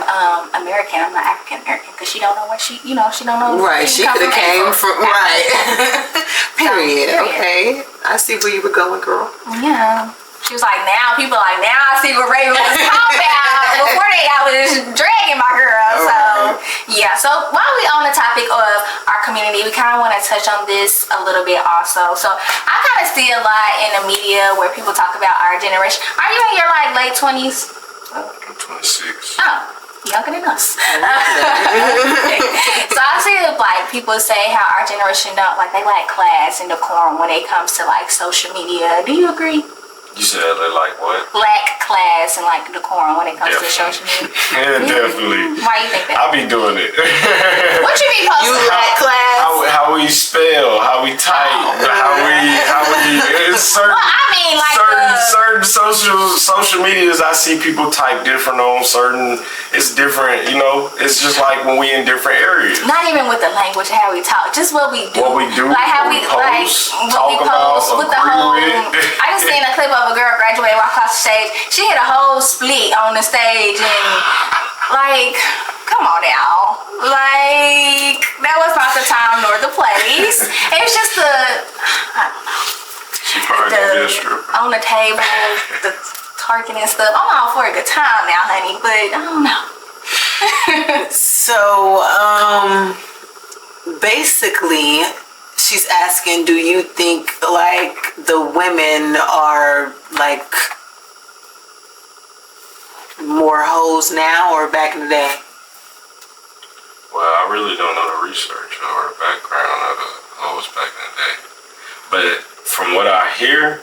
American. I'm not African American because she don't know where she don't know. Right, where she come could have came April. from right. Period. Period. Okay, I see where you were going, girl. Yeah. She was like, now people are like, now I see what Raven was talking about. Before I was dragging my girl. So yeah. So while we on the topic of our community, we kind of want to touch on this a little bit also. So I kind of see a lot in the media where people talk about our generation. Are you in your like late 20s? I'm 26. Oh, younger than us. So I see like people say how our generation don't like they lack class and decorum when it comes to like social media. Do you agree? You said they like what? Lack class and like decorum when it comes to social media. Yeah, definitely. Why you think that? I be doing it. What you be posting? You lack class. How we spell, how we type, how we it's certain. Well, I mean, like certain social medias I see people type different on certain. It's different, you know. It's just like when we in different areas. not even with the language and how we talk, just what we do. What we do, like how what we we post, like talk what we about, post with the agree whole. with. I just seen a clip of a girl graduating walk across the stage. She hit a whole split on the stage and like, come on now, like that was not the time nor the place. It's just the I don't know. She probably gonna be a stripper. On the table, the twerking and stuff. I'm all for a good time now, honey, but I don't know. So, basically, she's asking, do you think like the women are like more hoes now or back in the day? Well, I really don't know the research or the background of the hoes back in the day. But from what I hear,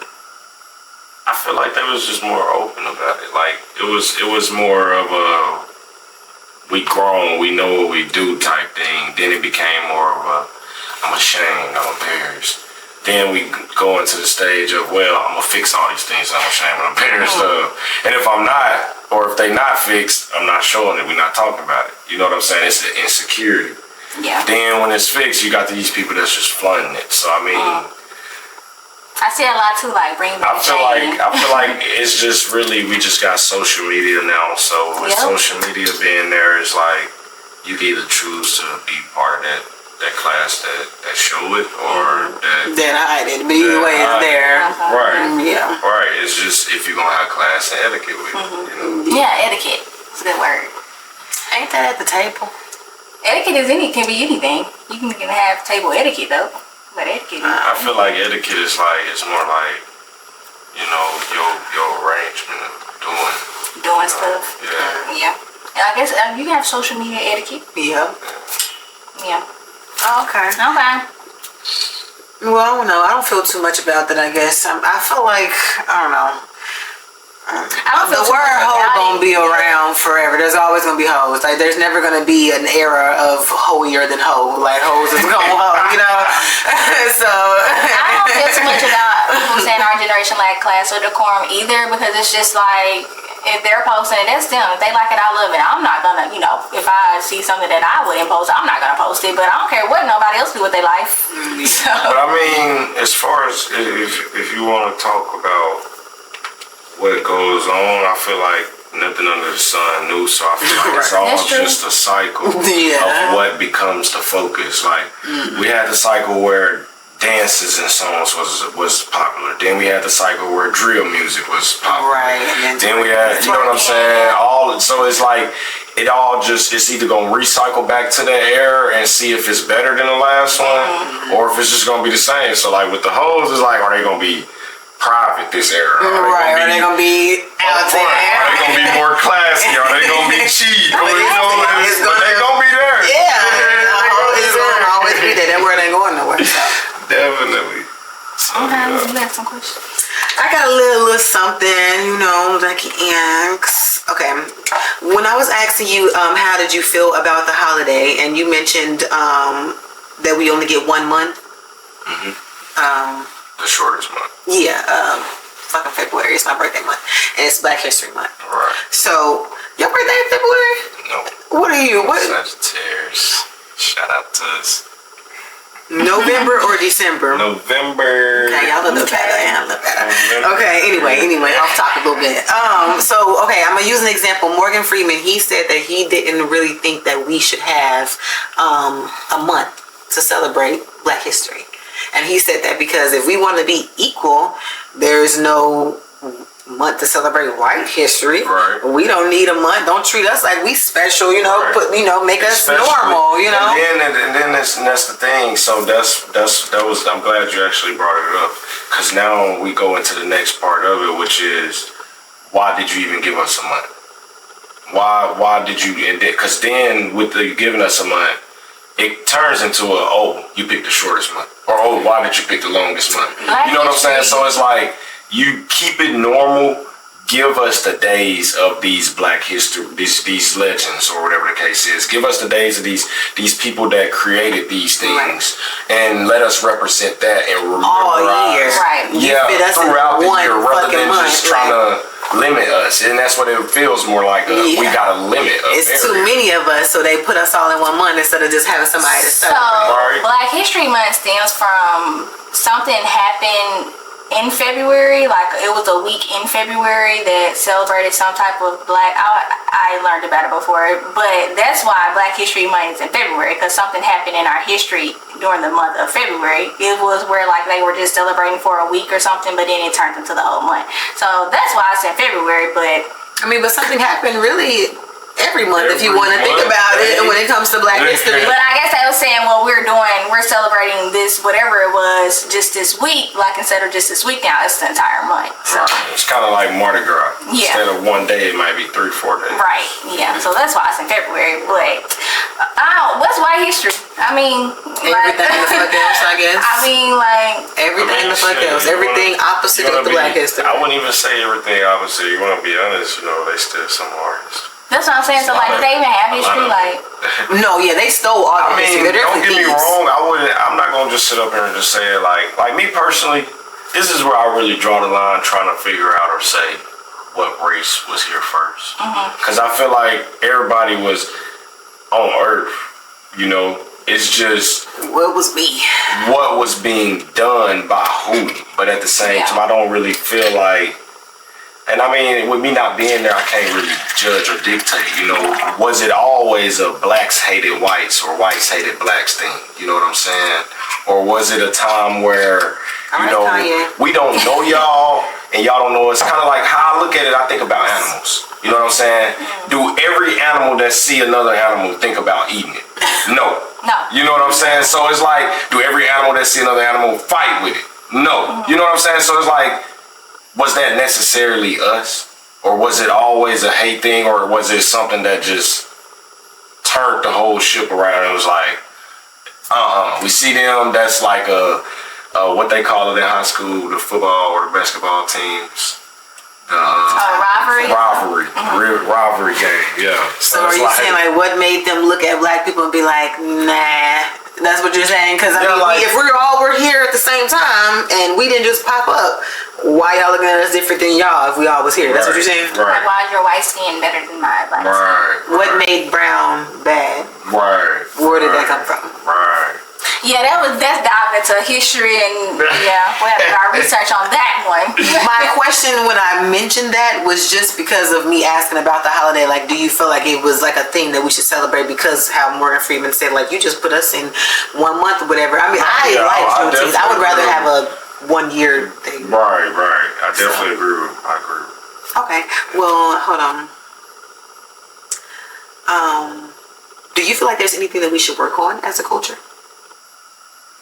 I feel like they was just more open about it. Like it was more of a we grown, we know what we do type thing. Then it became more of a I'm ashamed, I'm embarrassed. Then we go into the stage of, well, I'm gonna fix all these things I'm ashamed and embarrassed of. And if I'm not, or if they not fixed, I'm not showing it. We're not talking about it. You know what I'm saying? It's the insecurity. Yeah. Then when it's fixed, you got these people that's just flooding it. So I mean, I see a lot too, like bring back I feel like it's just really we just got social media now. So with social media being there, it's like you can either choose to be part of that class that show it or that hide it. But either way, it's there. Right. Yeah. Right. It's just if you're gonna have class and etiquette with it, you know. Yeah, etiquette. It's a good word. Ain't that at the table? Etiquette can be anything. You can have table etiquette though. But etiquette. I feel like etiquette is like it's more like, you know, your arrangement of doing stuff. Yeah. Yeah. And I guess you can have social media etiquette. Yeah. Yeah. Oh, okay. Okay. Well, I don't know. I don't feel too much about that, I guess. I feel like, I don't know. The word hoe gonna be around forever. There's always gonna be hoes. Like there's never gonna be an era of hoier than hoe. Like hoes is gonna hoe, you know. So I don't feel too much about people saying our generation lack class or decorum either, because it's just like if they're posting it, that's them. If they like it, I love it. I'm not gonna, you know, if I see something that I wouldn't post, I'm not gonna post it. But I don't care what nobody else do with their life. So. But I mean, as far as if you want to talk about what goes on, I feel like nothing under the sun new, so I feel like it's all just a cycle of what becomes the focus. Like we had the cycle where dances and songs was popular. Then we had the cycle where drill music was popular. Right. Then we had, you know what I'm saying? So it's like it all just it's either gonna recycle back to that era and see if it's better than the last one, or if it's just gonna be the same. So like with the hoes, it's like, are they gonna be private this era? Are they gonna be out there? Are they gonna be more classy? Are they gonna be cheap? But they gonna be there. Yeah, it's gonna always be there. That word ain't going nowhere. So. Definitely. Okay, you have some questions. I got a little something, you know, like Yanks. Okay, when I was asking you, how did you feel about the holiday, and you mentioned that we only get 1 month. The shortest month. Yeah, fucking February. It's my birthday month, and it's Black History Month. Right. So, your birthday in February? No. What are you? What? Sagittarius. Shout out to us. November or December? November. Okay, y'all a little better. Yeah, a little better. Okay, anyway, off topic a little bit. So, okay, I'm gonna use an example. Morgan Freeman, he said that he didn't really think that we should have a month to celebrate Black History. And he said that because if we want to be equal, there's no month to celebrate white history. Right. We don't need a month. Don't treat us like we special, you know, make us normal, you know. And then that's the thing. So that was I'm glad you actually brought it up, because now we go into the next part of it, which is why did you even give us a month? Why did you? Because then with the giving us a month, it turns into you picked the shortest month, or why did you pick the longest month? You know what I'm saying? So it's like you keep it normal. Give us the days of these Black history, these legends, or whatever the case is. Give us the days of these people that created these things, and let us represent that and remember all year, right? Throughout the year, rather than just trying to limit us. And that's what it feels more like. We got a limit. It's too many of us, so they put us all in 1 month instead of just having somebody to celebrate. So Black History Month stems from something happened in February, like it was a week in February that celebrated some type of Black. I learned about it before, but that's why Black History Month is in February, because something happened in our history during the month of February. It was where like they were just celebrating for a week or something, but then it turned into the whole month. So that's why it's in February. But but something happened really every month if you want to think about it when it comes to Black history. But I guess I was saying, well, we're celebrating this, whatever it was, just this week, like instead of just this week now, it's the entire month. So. Right. It's kind of like Mardi Gras. Yeah. Instead of 1 day, it might be 3-4 days. Right, yeah. So that's why it's in February. But What's white history? I mean, Everything the fuck else, I guess. I mean, like everything the fuck else. Everything opposite of the black history. I wouldn't even say everything opposite. You want to be honest, they still some artists. that's what I'm saying. So like, do they even have history? Like, No, yeah, they stole all the history. They're don't different get me thieves. wrong. I'm not gonna just sit up here and just say it like me personally. This is where I really draw the line, trying to figure out or say what race was here first. Because I feel like everybody was on Earth. It's just What was me? what was being done by who. But at the same time, I don't really feel like. And I mean, with me not being there, I can't really judge or dictate, Was it always a blacks hated whites or whites hated blacks thing? You know what I'm saying? Or was it a time where, we don't know y'all and y'all don't know us? Kind of like how I look at it, I think about animals. You know what I'm saying? Do every animal that see another animal think about eating it? No. no. You know what I'm saying? So it's like, do every animal that see another animal fight with it? No. You know what I'm saying? So it's like, was that necessarily us? Or was it always a hate thing? Or was it something that just turned the whole ship around and was like, we see them, that's like what they call it in high school, the football or the basketball teams. Rivalry. Rivalry game, yeah. So are you saying like what made them look at black people and be like, nah? That's what you're saying? Because I mean, if we're here at the same time and we didn't just pop up, why y'all looking at us different than y'all if we all was here? That's what you're saying? Like, why is your white skin better than my black skin? What made brown bad? Where did that come from? Yeah, that's dive into history and we have to do our research on that one. My question when I mentioned that was just because of me asking about the holiday. Like, do you feel like it was like a thing that we should celebrate because how Morgan Freeman said, like, you just put us in 1 month or whatever. I mean, I like Juneteenth. I would rather have a 1 year thing. Right. I definitely agree with. I agree. Okay. Well, hold on. Do you feel like there's anything that we should work on as a culture?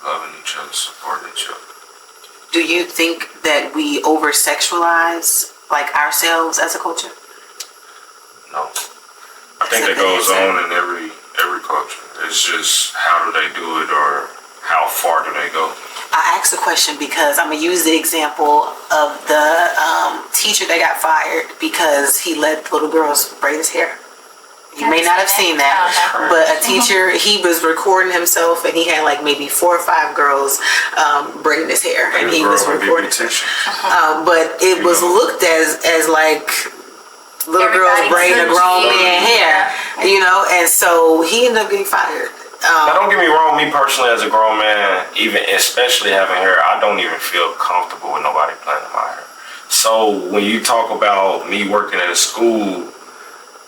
Loving each other, supporting each other. Do you think that we over-sexualize like ourselves as a culture? No. I think that goes on in every culture. It's just how do they do it or how far do they go? I asked the question because I'm going to use the example of the teacher that got fired because he let little girls braid his hair. You may not have seen that, but a teacher, he was recording himself and he had like maybe 4 or 5 girls braiding his hair and he was recording. But it was looked as like little girls braiding a grown man hair, and so he ended up getting fired. Now don't get me wrong, me personally as a grown man, even especially having hair, I don't even feel comfortable with nobody playing my hair. So when you talk about me working at a school,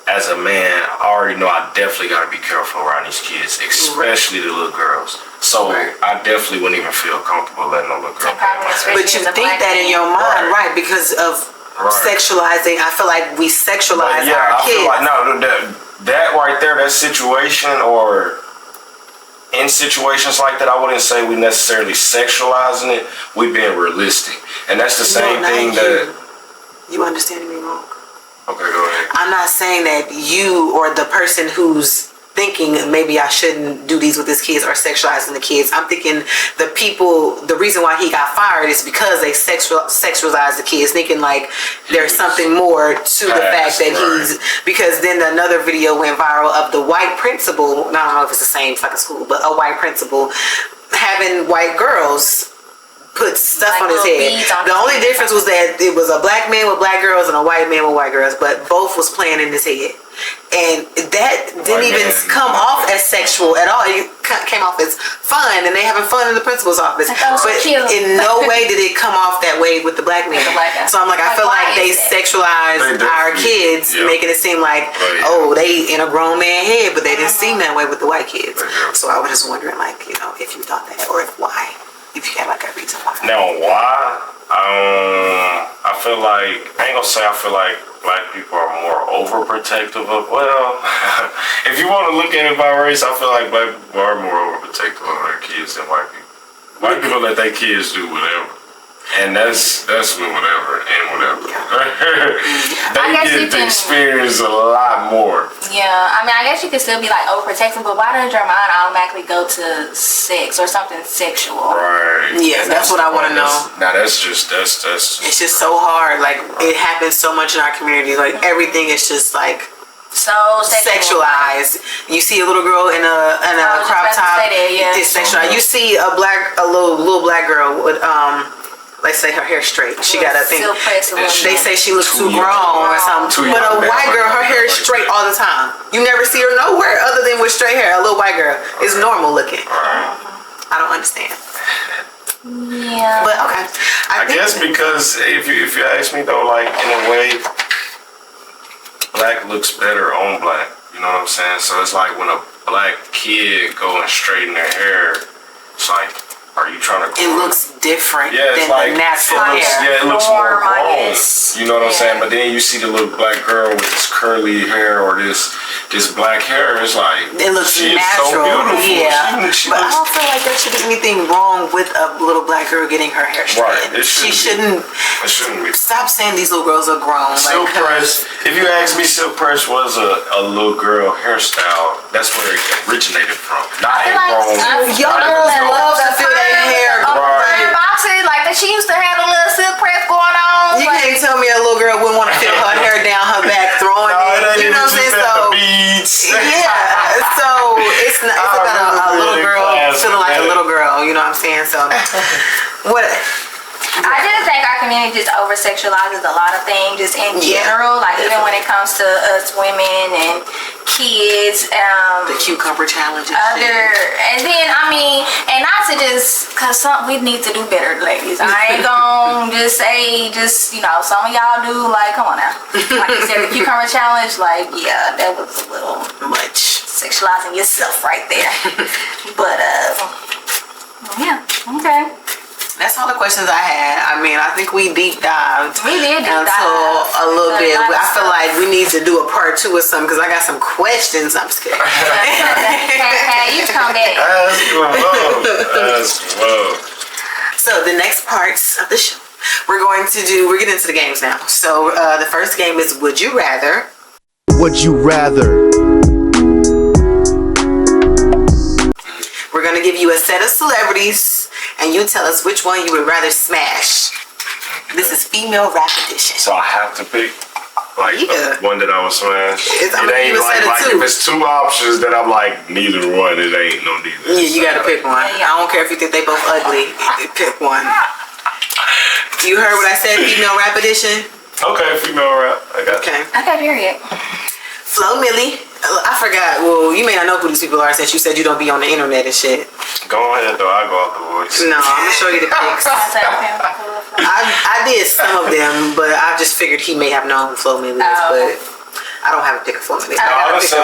as a man, I already know I definitely got to be careful around these kids, especially the little girls. So I definitely wouldn't even feel comfortable letting no little girl play my hair. But you think that in your mind, right? Because of sexualizing, I feel like we sexualize our kids. Feel like, no, that right there, that situation or in situations like that, I wouldn't say we necessarily sexualizing it. We being realistic. And that's the same thing that... You understanding me wrong? Okay, go ahead. I'm not saying that you or the person who's thinking maybe I shouldn't do these with his kids or sexualizing the kids. I'm thinking the reason why he got fired is because they sexualized the kids, thinking like there's something more to the fact that because then another video went viral of the white principal, I don't know if it's the same fucking school, but a white principal having white girls put stuff on his head. The only difference was that it was a black man with black girls and a white man with white girls, but both was playing in his head. And that didn't even come off as sexual at all. It came off as fun, and they having fun in the principal's office. But in no way did it come off that way with the black man. So I'm like, I feel like they sexualize our kids, making it seem like, they in a grown man head, but they didn't seem that way with the white kids. So I was just wondering, like, if you thought that, or why. If you had like a reason why. Now, why? I feel like, I ain't gonna say I feel like black people are more overprotective of, if you want to look at it by race, I feel like black people are more overprotective of their kids than white people. White people let their kids do whatever. And that's whatever and whatever. They I guess get to experience a lot more. Yeah, I mean, I guess you could still be like overprotective, but why does your mind automatically go to sex or something sexual? Right. Yeah, that's what I want to know. Now that's just. It's just so hard. Like it happens so much in our community. Like everything is just like So sexualized. You see a little girl in a crop top. It's sexualized. You see a little black girl with let's say her hair straight. She got a thing. They say she looks too grown or something. But a white girl, her hair is straight all the time. You never see her nowhere other than with straight hair. A little white girl is normal looking. I don't understand. Yeah. But okay. I guess because if you ask me though, like in a way, black looks better on black. You know what I'm saying? So it's like when a black kid go and straighten their hair, it's like, are you trying to grow? It looks different than the natural hair. Yeah, it looks more grown. You know what I'm saying? But then you see the little black girl with this curly hair or this black hair, it's like, it looks she natural. Is so beautiful. Yeah. She but I looks, don't feel like there should be anything wrong with a little black girl getting her hair straightened. Right. She shouldn't. It shouldn't be. Stop saying these little girls are grown. Silk press. If you ask me, silk press was a little girl hairstyle. That's where it originated from. Not a grown. Young girls love to feel their hair. Boxes, like that, she used to have a little silk press going on. You can't tell me a little girl wouldn't want to feel her hair down her back, throwing it. You know what I'm saying? So yeah, so it's about a little girl feeling like a little girl. You know what I'm saying? So what? I just think our community just over sexualizes a lot of things, just in general. Like even when it comes to us women and kids, the cucumber challenge. And then I mean, and not to just cause we need to do better, ladies. I ain't gonna just say you know some of y'all do like come on now. Like you said, the cucumber challenge, like yeah, that was a little much sexualizing yourself right there. But yeah, okay. That's all the questions I had. I mean, I think we deep dived. We did deep dive a little bit. I feel like we need to do a part 2 or something because I got some questions. I'm just kidding. You come back. That's love. So the next parts of the show, we're getting into the games now. So the first game is Would You Rather. Would you rather? We're going to give you a set of celebrities, and you tell us which one you would rather smash. This is female rap edition. So I have to pick the one that I would smash. It ain't like if it's 2 options that I'm like, neither one, it ain't no neither. Yeah, you got to pick one. I don't care if you think they both ugly. Pick one. You heard what I said, female rap edition? Okay, female rap. I got you. Okay, period. Flo Milli. I forgot. Well, you may not know who these people are since you said you don't be on the internet and shit. Go ahead, though. I go off the voice. No, I'm going to show you the pics. I did some of them, but I just figured he may have known who Flo Milli is, but I don't have a pic of Flo Milli. I just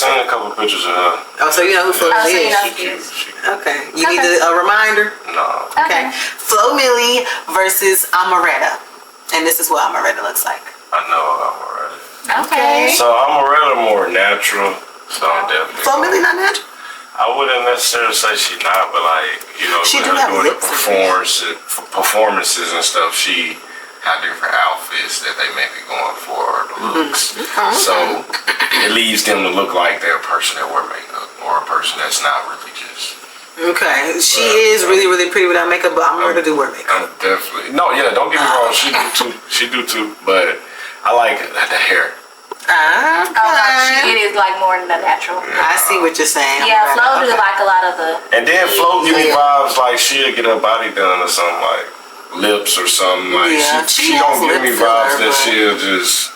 sent a couple pictures of her. Oh, so you know who Flo Milli is? Okay. You need a reminder? No. Okay. Flo Milli versus Amaretta. And this is what Amaretta looks like. I know Amaretta. Okay. So Amaretta more natural, so I'm definitely. Flo Milli not natural? I wouldn't necessarily say she's not, but like, you know, she with do her have doing the lips performances and stuff, she have different outfits that they may be going for, the looks. So it leaves them to look like they're a person that wear makeup or a person that's not really just. Okay, she is really, really pretty without makeup, but I'm going to do wear makeup. Definitely. No, yeah, don't get me wrong, she do too. She do too, but I like the hair. It is like more than the natural. I see what you're saying. Yeah, Flo do like a lot of the. And then Flo give me vibes like she'll get her body done or something like lips or something like. Yeah, she don't give me vibes that she'll just.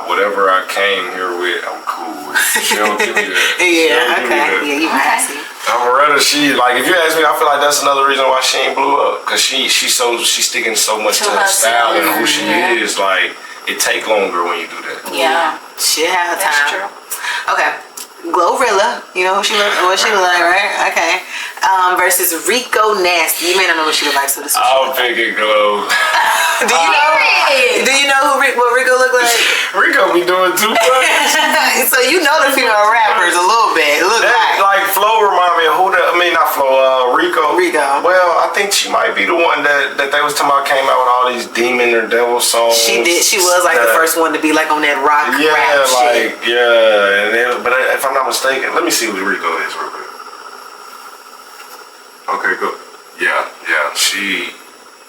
Whatever I came here with, I'm cool with. She don't give me that. Yeah, okay. Yeah, you right. Amaretta, she like if you ask me, I feel like that's another reason why she ain't blew up because she's sticking so much to her style and who she is. Like it take longer when you do that. Yeah, she had her time. That's true. Okay, Glorilla, you know what she look like, right? Okay. Versus Rico Nasty. You may not know what she look like, so this is. I'll pick it, Glow. Do you know what Rico looks look like? Rico be doing too much. So you know the female rappers a little bit. Look Like Flo remind me of who that? I mean, not Flo. Rico. Well, I think she might be the one that they was talking about came out with all these demon or devil songs. She did. She was like the first one to be like on that rock rap shit. But if I'm not mistaken, let me see who Rico is real quick. Okay, go. Yeah.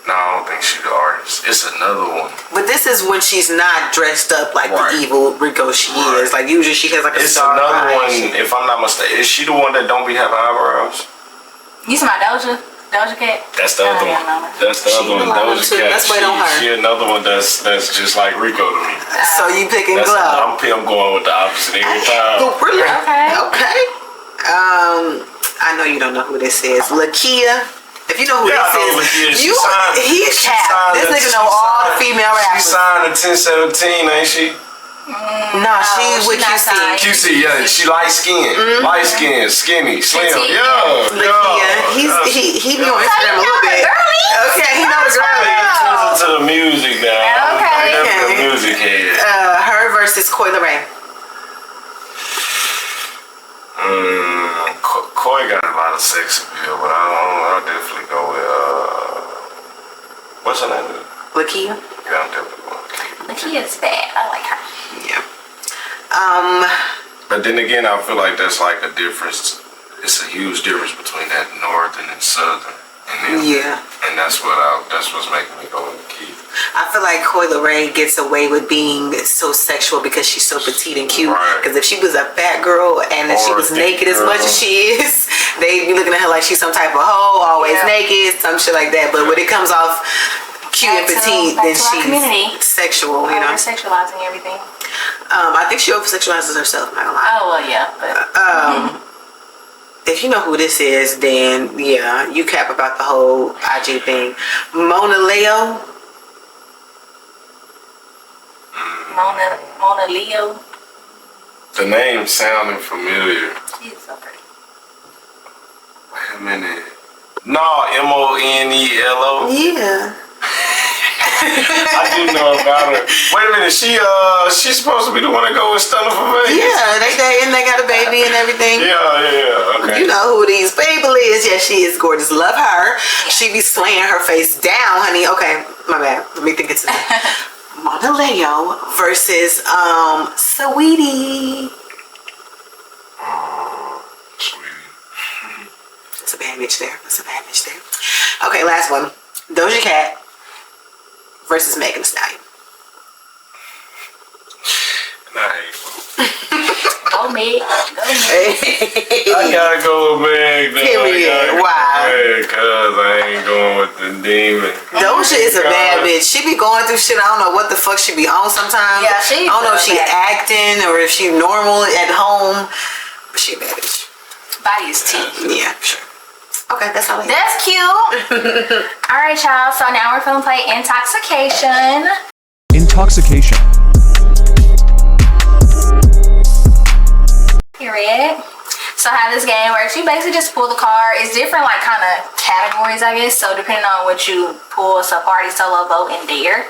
No, I don't think she's the artist. It's another one. But this is when she's not dressed up like the evil Rico she is. Like usually she has like a star. It's another one, if I'm not mistaken. Is she the one that don't be having eyebrows? You see my Doja Cat? That's the other one. That's the other one. Doja Cat. Let's wait on her. She another one that's just like Rico to me. So you picking Glow? I'm going with the opposite every time. Really? Okay. I know you don't know who this is. Lakia. If you know who this is, he's cap. This nigga know all the female rappers. She signed in 1017, ain't she? Nah, she with QC. QC, yeah. She light skin, skinny, slim. Lakia. He be on Instagram a little bit. Okay, he knows the girl. Listen to the music now. Okay. The music head. her versus Coi Leray? Coi got a lot of sex appeal, but I'll definitely go with what's her name? Lakia. Yeah, I'm definitely going. Lakia's bad. I like her. Yeah. But then again, I feel like that's like a difference. It's a huge difference between that northern and southern. And that's what's making me go with Keith. I feel like Coi Leray gets away with being so sexual because she's so petite and cute. Because if she was a fat girl and if she was naked as much as she is, they'd be looking at her like she's some type of hoe, always naked, some shit like that. But when it comes off cute and petite, then she's sexual, you know. Sexualizing everything. I think she over sexualizes herself, not gonna lie. Oh well, yeah. But if you know who this is, then yeah, you cap about the whole IG thing. Mona Leo. Mona Leo. The name sounding familiar. She's so pretty. Wait a minute. No, Monelo. Yeah. I do know about her. Wait a minute, she's supposed to be the one that go with Stunner for Vegas. Yeah, they got a baby and everything. Yeah, okay. You know who these people is. Yeah, she is gorgeous. Love her. She be slaying her face down, honey. Okay, my bad. Let me think it's Mona Leo versus Saweetie. Sweetie. That's a bad bitch there. Okay, last one. Doja Cat versus Megan Thee Stallion. Go Meg. I gotta go with Meg though. Period. Why? Cause I ain't going with the demon. Doja is a bad bitch. She be going through shit. I don't know what the fuck she be on sometimes. Yeah, I don't know if she acting or if she normal at home. But she a bad bitch. Body is tea. Yeah, sure. Okay, that's all I have. That's cute. All right, y'all. So now we're gonna play Intoxication. Intoxication. Period. So how this game works, you basically just pull the card. It's different like kind of categories, I guess. So depending on what you pull, it's a party, solo, vote, and dare.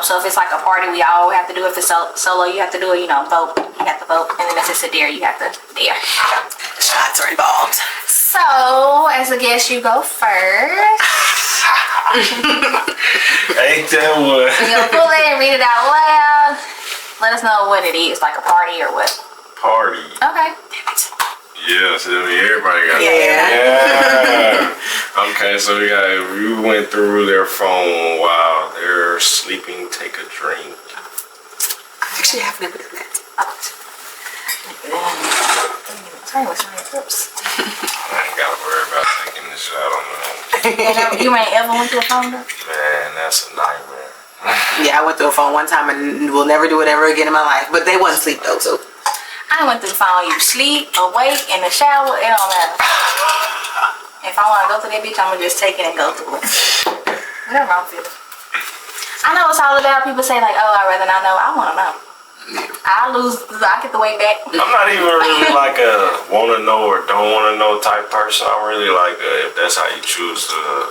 So if it's like a party, we all have to do it. If it's solo, you have to do it, vote. You have to vote. And then if it's a dare, you have to dare. Shots are involved. So as a guest, you go first. Ain't that what? You're gonna pull it and read it out loud. Let us know what it is, like a party or what. Party. Okay. Yes, everybody got Yeah. Okay, so we went through their phone while they're sleeping. Take a drink. Actually, I have never done that. Sorry, what's my oops. I ain't gotta worry about taking this shot on that. You ain't ever went to a phone though? Man, that's a nightmare. Yeah, I went through a phone one time and will never do it ever again in my life. But they wasn't sleep though, so. I went through the phone. You sleep, awake, in the shower, it don't matter. If I want to go to that bitch, I'm gonna just take it and go through it. Whatever I'm feeling. I know it's all about people say like, oh, I'd rather not know. I want to know. I get the way back. I'm not even really like a want to know or don't want to know type person. I'm really like if that's how you choose to,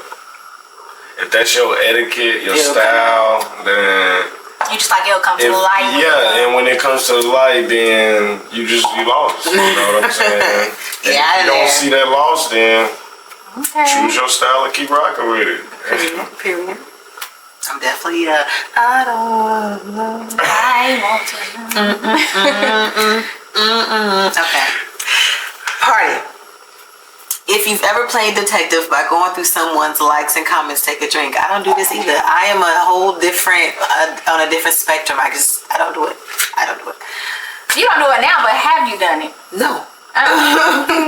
if that's your etiquette, your style, then you just like it'll come to the light. Yeah, and when it comes to the light, then you lost. You know what I'm saying? Yeah, if you don't see that loss, then choose your style and keep rocking with it. Period. I'm definitely I don't know. I want to know. Okay. Party. If you've ever played detective by going through someone's likes and comments, take a drink. I don't do this either. I am a whole different, on a different spectrum. I don't do it. I don't do it. You don't do it now, but have you done it? No.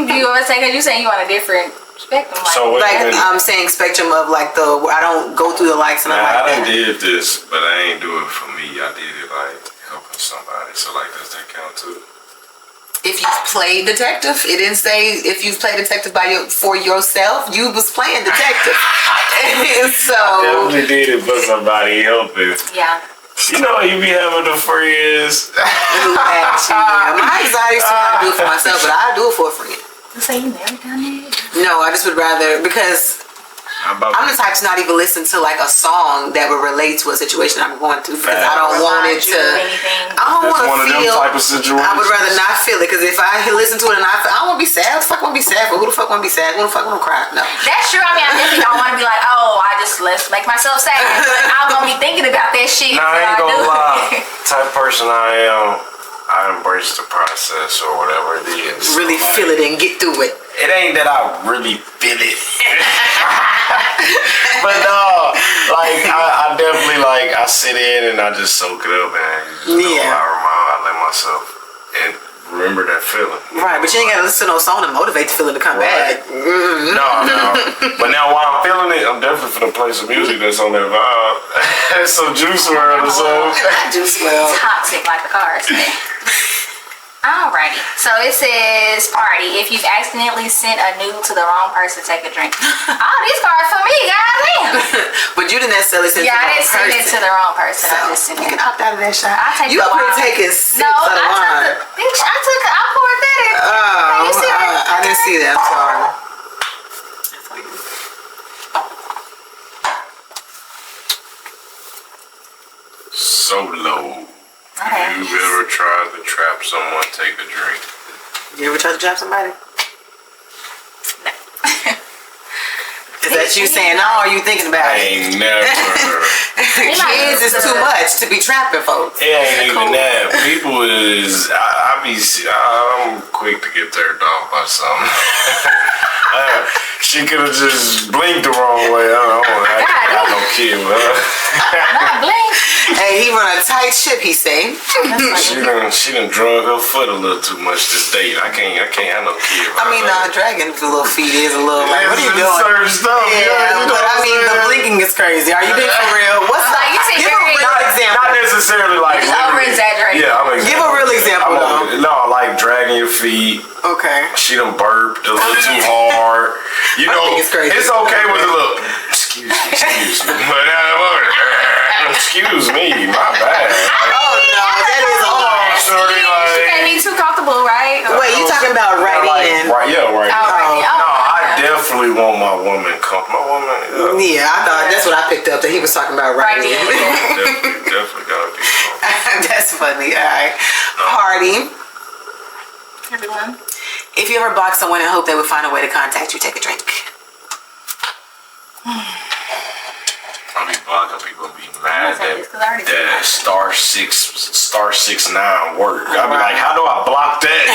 Do you ever say, because you saying you on a different spectrum? Like I'm saying spectrum of like I don't go through the likes and I'm like I done did this, but I ain't do it for me. I did it like helping somebody. So like, does that count too? If you've played detective, it didn't say if you've played detective for yourself. You was playing detective, so I definitely did it for somebody helping. Yeah. You know, you be having the friends. My anxiety is to do it for myself, but I do it for a friend. You say you never done it? No, I just would rather, because I'm the type to not even listen to like a song that would relate to a situation I'm going through, because I don't want it to. I don't want to feel. Type of situations. I would rather not feel it, because if I listen to it and I don't want to be sad. What the fuck want to be sad? But who the fuck want to be sad? Who the fuck want to cry? No. That's true. I mean, I definitely don't want to be like, oh, let's make myself sad. But I'm gonna be thinking about that shit. Nah, I ain't gonna lie. Type person I am. I embrace the process or whatever it is. Really feel it and get through it. It ain't that I really feel it. But no, like I definitely like I sit in and I just soak it up and I let myself and remember that feeling. Right, but you ain't gotta listen to no song to motivate the feeling to come back. Mm-hmm. No. But now while I'm feeling it, I'm definitely gonna play some music that's on that vibe. Some Juice WRLD or something. Juice WRLD. Toxic like the cars. Alrighty, so it says, party, if you've accidentally sent a nude to the wrong person, take a drink. Oh, these cards for me, goddamn. But you didn't necessarily send it to the wrong person. Yeah, I didn't send it to the wrong person. So, I just sent it. You can opt out of that shot. I take you the up here wine. taking sips of the wine. I poured that in. Oh, you see that? I didn't see that. I'm sorry. So low. Okay. You ever tried to trap someone, take a drink? You ever tried to trap somebody? Is that you saying no, or are you thinking about I it? ain't never. Kids is too much to be trapping folks. It ain't even that. People is, I'm quick to get turned off by something. She could have just blinked the wrong way. I got no kid, man. Not blink. Hey, he run a tight ship, he say. She done drug her foot a little too much this date. I can't have no kid. I mean, dragging the little feet is a little like, what are you doing? Certain stuff. Yeah, but I mean, the blinking is crazy. Are you being for real? What's Like, you say give a very- real example. Not necessarily like Over-exaggerating. Yeah, I'm Give a real example, though. No, like dragging your feet. Okay. She done burped a little too hard. You know, think it's crazy. It's okay with a little. Excuse me. But excuse me, my bad. Oh no, that is a hard. Sorry, She can't be too comfortable, right? Wait, you talking about right in? Right, yeah, right. Oh, No, I definitely want my woman comfortable. My woman, Yeah, I thought that's what I picked up that he was talking about right in. definitely gotta be comfortable. That's funny. All right, party. Everyone. If you ever block someone and hope they would find a way to contact you, take a drink. I'll be blocking people and be mad say this 'cause I already said that star 669 work. I'll be like, how do I block that?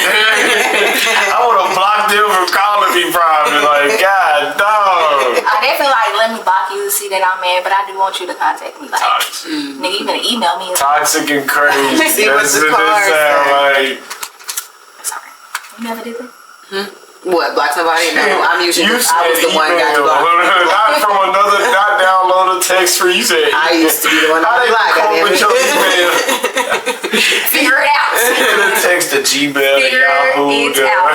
I would have blocked them from calling me probably. Like, God, dog. I definitely like let me block you to see that I'm mad, but I do want you to contact me. Like, Toxic. nigga, you better email me. Toxic and crazy. See what the card like. Sorry, you never did that. What, block somebody? No, I'm usually I was the one got email. blocked. Not from another, not download a text for you. Said I used to be the one how that they blocked. come with your email? Figure it out. Text to Gmail to Figure Yahoo. it out.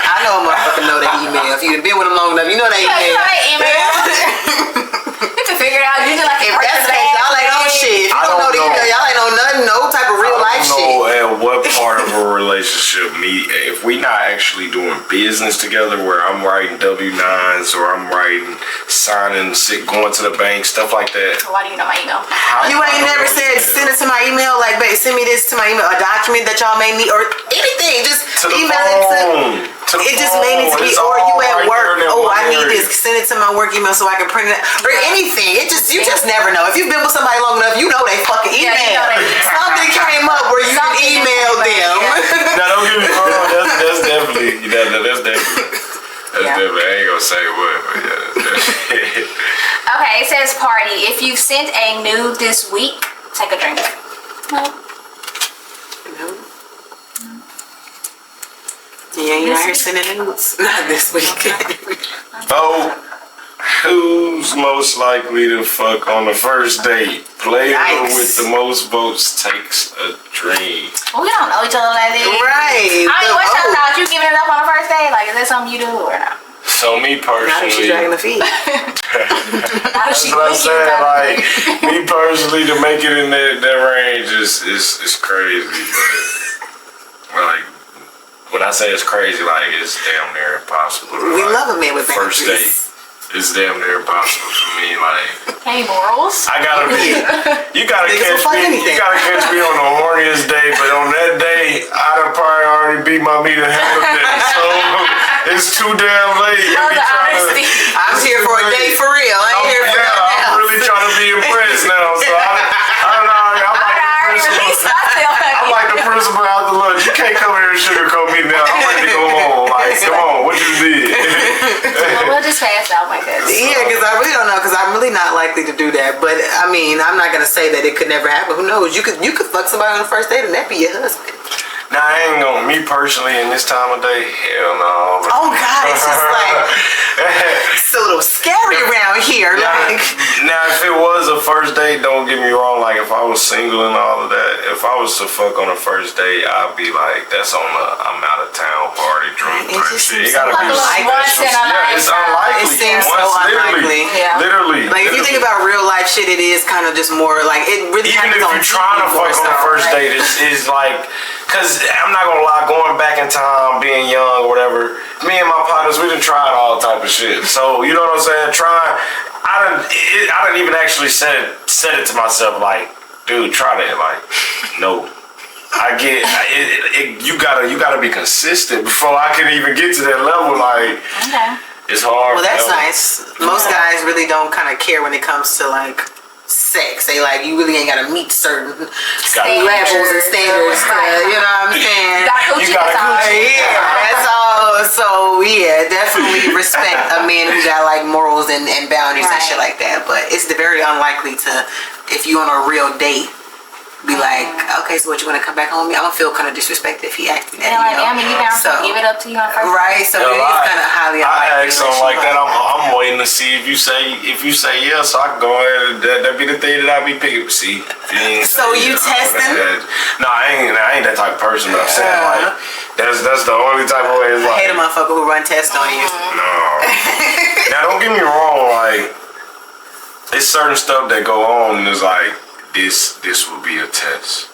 I know a motherfucker know that email. If you've been with them long enough, you know that You email. know that email. You can figure it out. You just like If that's the case, y'all ain't on shit. If you don't know the email, y'all ain't on nothing, no type of real life I don't know at what part of a relationship if we not actually doing business together where I'm writing W-9s or I'm signing, going to the bank, stuff like that. Why do you know my email? You ain't never said send it to my email, like, babe, send me this to my email, a document that y'all made me, or anything. Just To the email phone. it to. It just may need to be, or you at work. Oh, I need this. Send it to my work email so I can print it, or anything. You just never know. If you've been with somebody long enough, you know they fucking email. Something came up where you can email them. Now don't get me wrong. That's definitely. That's definitely. I ain't gonna say what, but yeah. Okay, it says party. If you've sent a nude this week, take a drink. No. Yeah, you're out here sending nudes. Not this week. Oh, who's most likely to fuck on the first date? Player with the most votes takes a drink. Well, we don't know each other like that. Right. I mean, what's your thoughts? You giving it up on the first date? Like, is that something you do or not? So me Now that she's personally, dragging the feet. that's what I'm saying. Like me personally, to make it in that range is crazy. But like when I say it's crazy, like it's damn near impossible. We like, love a man with first boundaries. date. It's damn near impossible for me. Like Hey, morals. I gotta be. You gotta Niggas will catch fuck me. anything. You gotta catch me on the horniest day, but on that day, I'd have probably already beat my meat and half of that. So it's too damn late. Love the honesty. I'm here for a date for real. I ain't here for I'm really trying to be impressed now. So I don't know. I'm like the principal after lunch. You can't come here and sugarcoat me now. I'm ready to go home. Like, come on, what you did? We'll just pass out like that. Yeah, because I really don't know, because I'm really not likely to do that. But I mean, I'm not gonna say that it could never happen. Who knows? You could fuck somebody on the first date and that be your husband. Now I ain't gonna. Me personally, in this time of day, hell no. Oh God, it's just like it's a little scary around here. Now, if it was a first date, don't get me wrong. Like if I was single and all of that, if I was to fuck on a first date, I'd be like, that's on a I'm out of town party drunk type shit. It gotta be once in a lifetime. It's unlikely. It seems so unlikely. Literally. Like if you think about real life shit, it is kind of just more like it really. Even if you're trying to fuck on the first date, it's like. Cause I'm not gonna lie, going back in time, being young or whatever, me and my partners, we done tried all type of shit. So you know what I'm saying? I didn't even actually said it to myself like, dude, try that. Like, no. I get it. You gotta be consistent before I can even get to that level. Like, it's hard. Well, that's nice. Most guys really don't kind of care when it comes to like sex. They like, you really ain't gotta meet certain levels and standards. You know what I'm saying? You gotta that's all. So yeah, definitely respect a man who got like morals and boundaries and shit like that. But it's very unlikely to, if you on a real date, be like, okay, so what, you want to come back home? I'm gonna feel kind of disrespected if he asked me that. I mean, you gotta give it up to you on first. Right, so it is kind of highly unlikely. I ask something like that. I'm waiting to see if you say yes, so I can go ahead and that be the thing that I be picking. See, so you testing? No, I ain't that type of person. But I'm saying like that's the only type of way. I hate a motherfucker who run tests on you. No. Now don't get me wrong. Like it's certain stuff that go on, and it's like. This will be a test.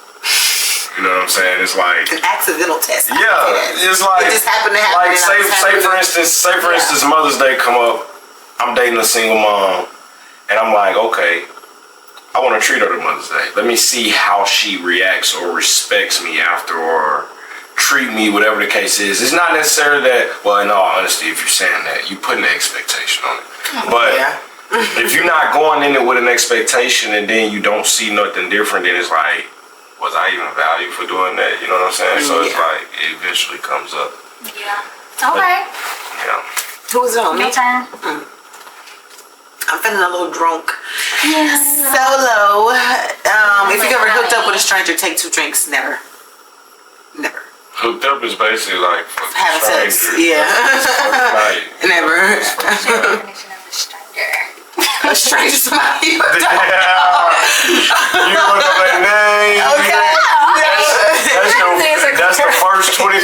You know what I'm saying? It's like an accidental test. Yeah, it's like it just happened to happen. Like say for instance, Mother's Day come up. I'm dating a single mom, and I'm like, okay, I want to treat her to Mother's Day. Let me see how she reacts or respects me after, or treat me, whatever the case is. It's not necessarily that. Well, in all honesty, if you're saying that, you put an expectation on it, but. Yeah. If you're not going in it with an expectation and then you don't see nothing different, then it's like, was I even valued for doing that? You know what I'm saying? So it's like, it eventually comes up. Yeah. Okay. Yeah. Who's on? Your turn. I'm feeling a little drunk. Yeah. Solo. If you've ever hooked up with a stranger, take 2 drinks. Never. Hooked up is basically like having sex. Yeah. Never. A stranger, somebody. You look up their name. Okay. That's the first 24 hours.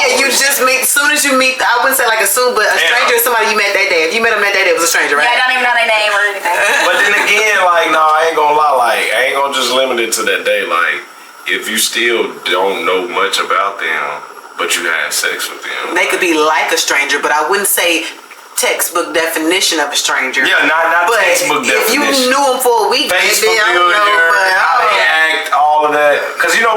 Yeah, you just meet. As soon as you meet, I wouldn't say like a soon, but a stranger is somebody you met that day. If you met them that day, it was a stranger, right? Yeah, I don't even know their name or anything. But then again, like, no, I ain't gonna lie. Like, I ain't gonna just limit it to that day. Like, if you still don't know much about them, but you had sex with them, they could be like a stranger, but I wouldn't say textbook definition of a stranger. Yeah, not but textbook if definition. you knew him for a week, Face maybe, I don't know, familiar, but how they act, all of that. Because people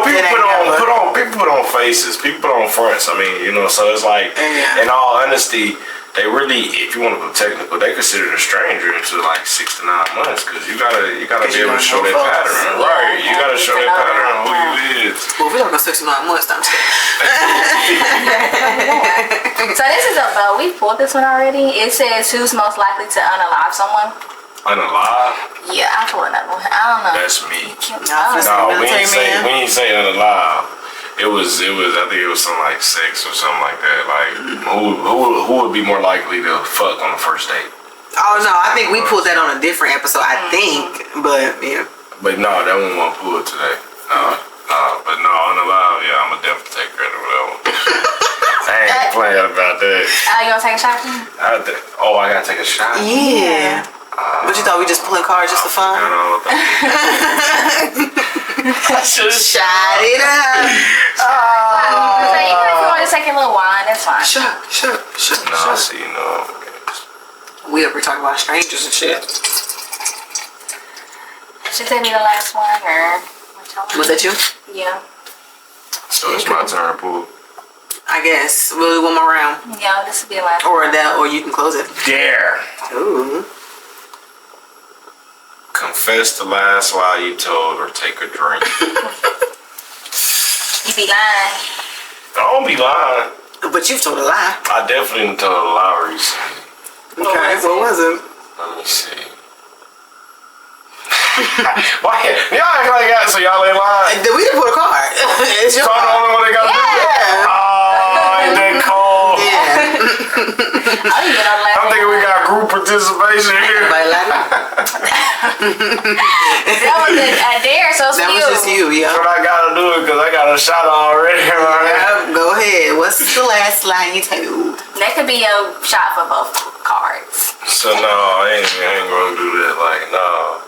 put on faces, people put on fronts. I mean, so it's like, in all honesty, they really, if you want to go technical, they consider a stranger into like 6 to 9 months because you gotta be able to show that pattern, right? You gotta show that pattern on who you is. Well, we don't go 6 to 9 months, I'm scared. So this is we pulled this one already. It says who's most likely to unalive someone. Unalive? Yeah, I pulled another one. I don't know. That's me. No, we ain't say unalive. It was. I think it was something like sex or something like that. Like who would be more likely to fuck on the first date? Oh no, I think we pulled that on a different episode. I think, but yeah. But no, that one won't pull it today. No. But no, on the live, yeah, I'm gonna definitely take credit for that one. I ain't playing about that. You wanna take a shot? I gotta take a shot. Yeah. But you thought we just pulling cards just for fun? I should shot it up. Even if you want to take a little wine, that's fine. Sure. No, see, We up here talking about strangers and shit. Should that be the last one, or was that you? Yeah. So it's my turn, Pooh. I guess we'll do one more round. Yeah, this will be the last. Or you can close it. Dare. Ooh. Confess the last lie you told or take a drink. You be lying. I don't be lying. But you've told a lie. I definitely told a lie recently. Okay, what was it? Let me see. Why? Y'all act like that, so y'all ain't lying. We didn't pull a card. It's your So I'm the only one that got to do it? Oh, ain't that cold? I'm thinking we got group participation here. That was a dare, so it's that you. was just you, yeah. But I gotta do it because I got a shot already. Yeah, go ahead. What's the last lie you told? That could be a shot for both cards. So no, I ain't gonna do that. Like no.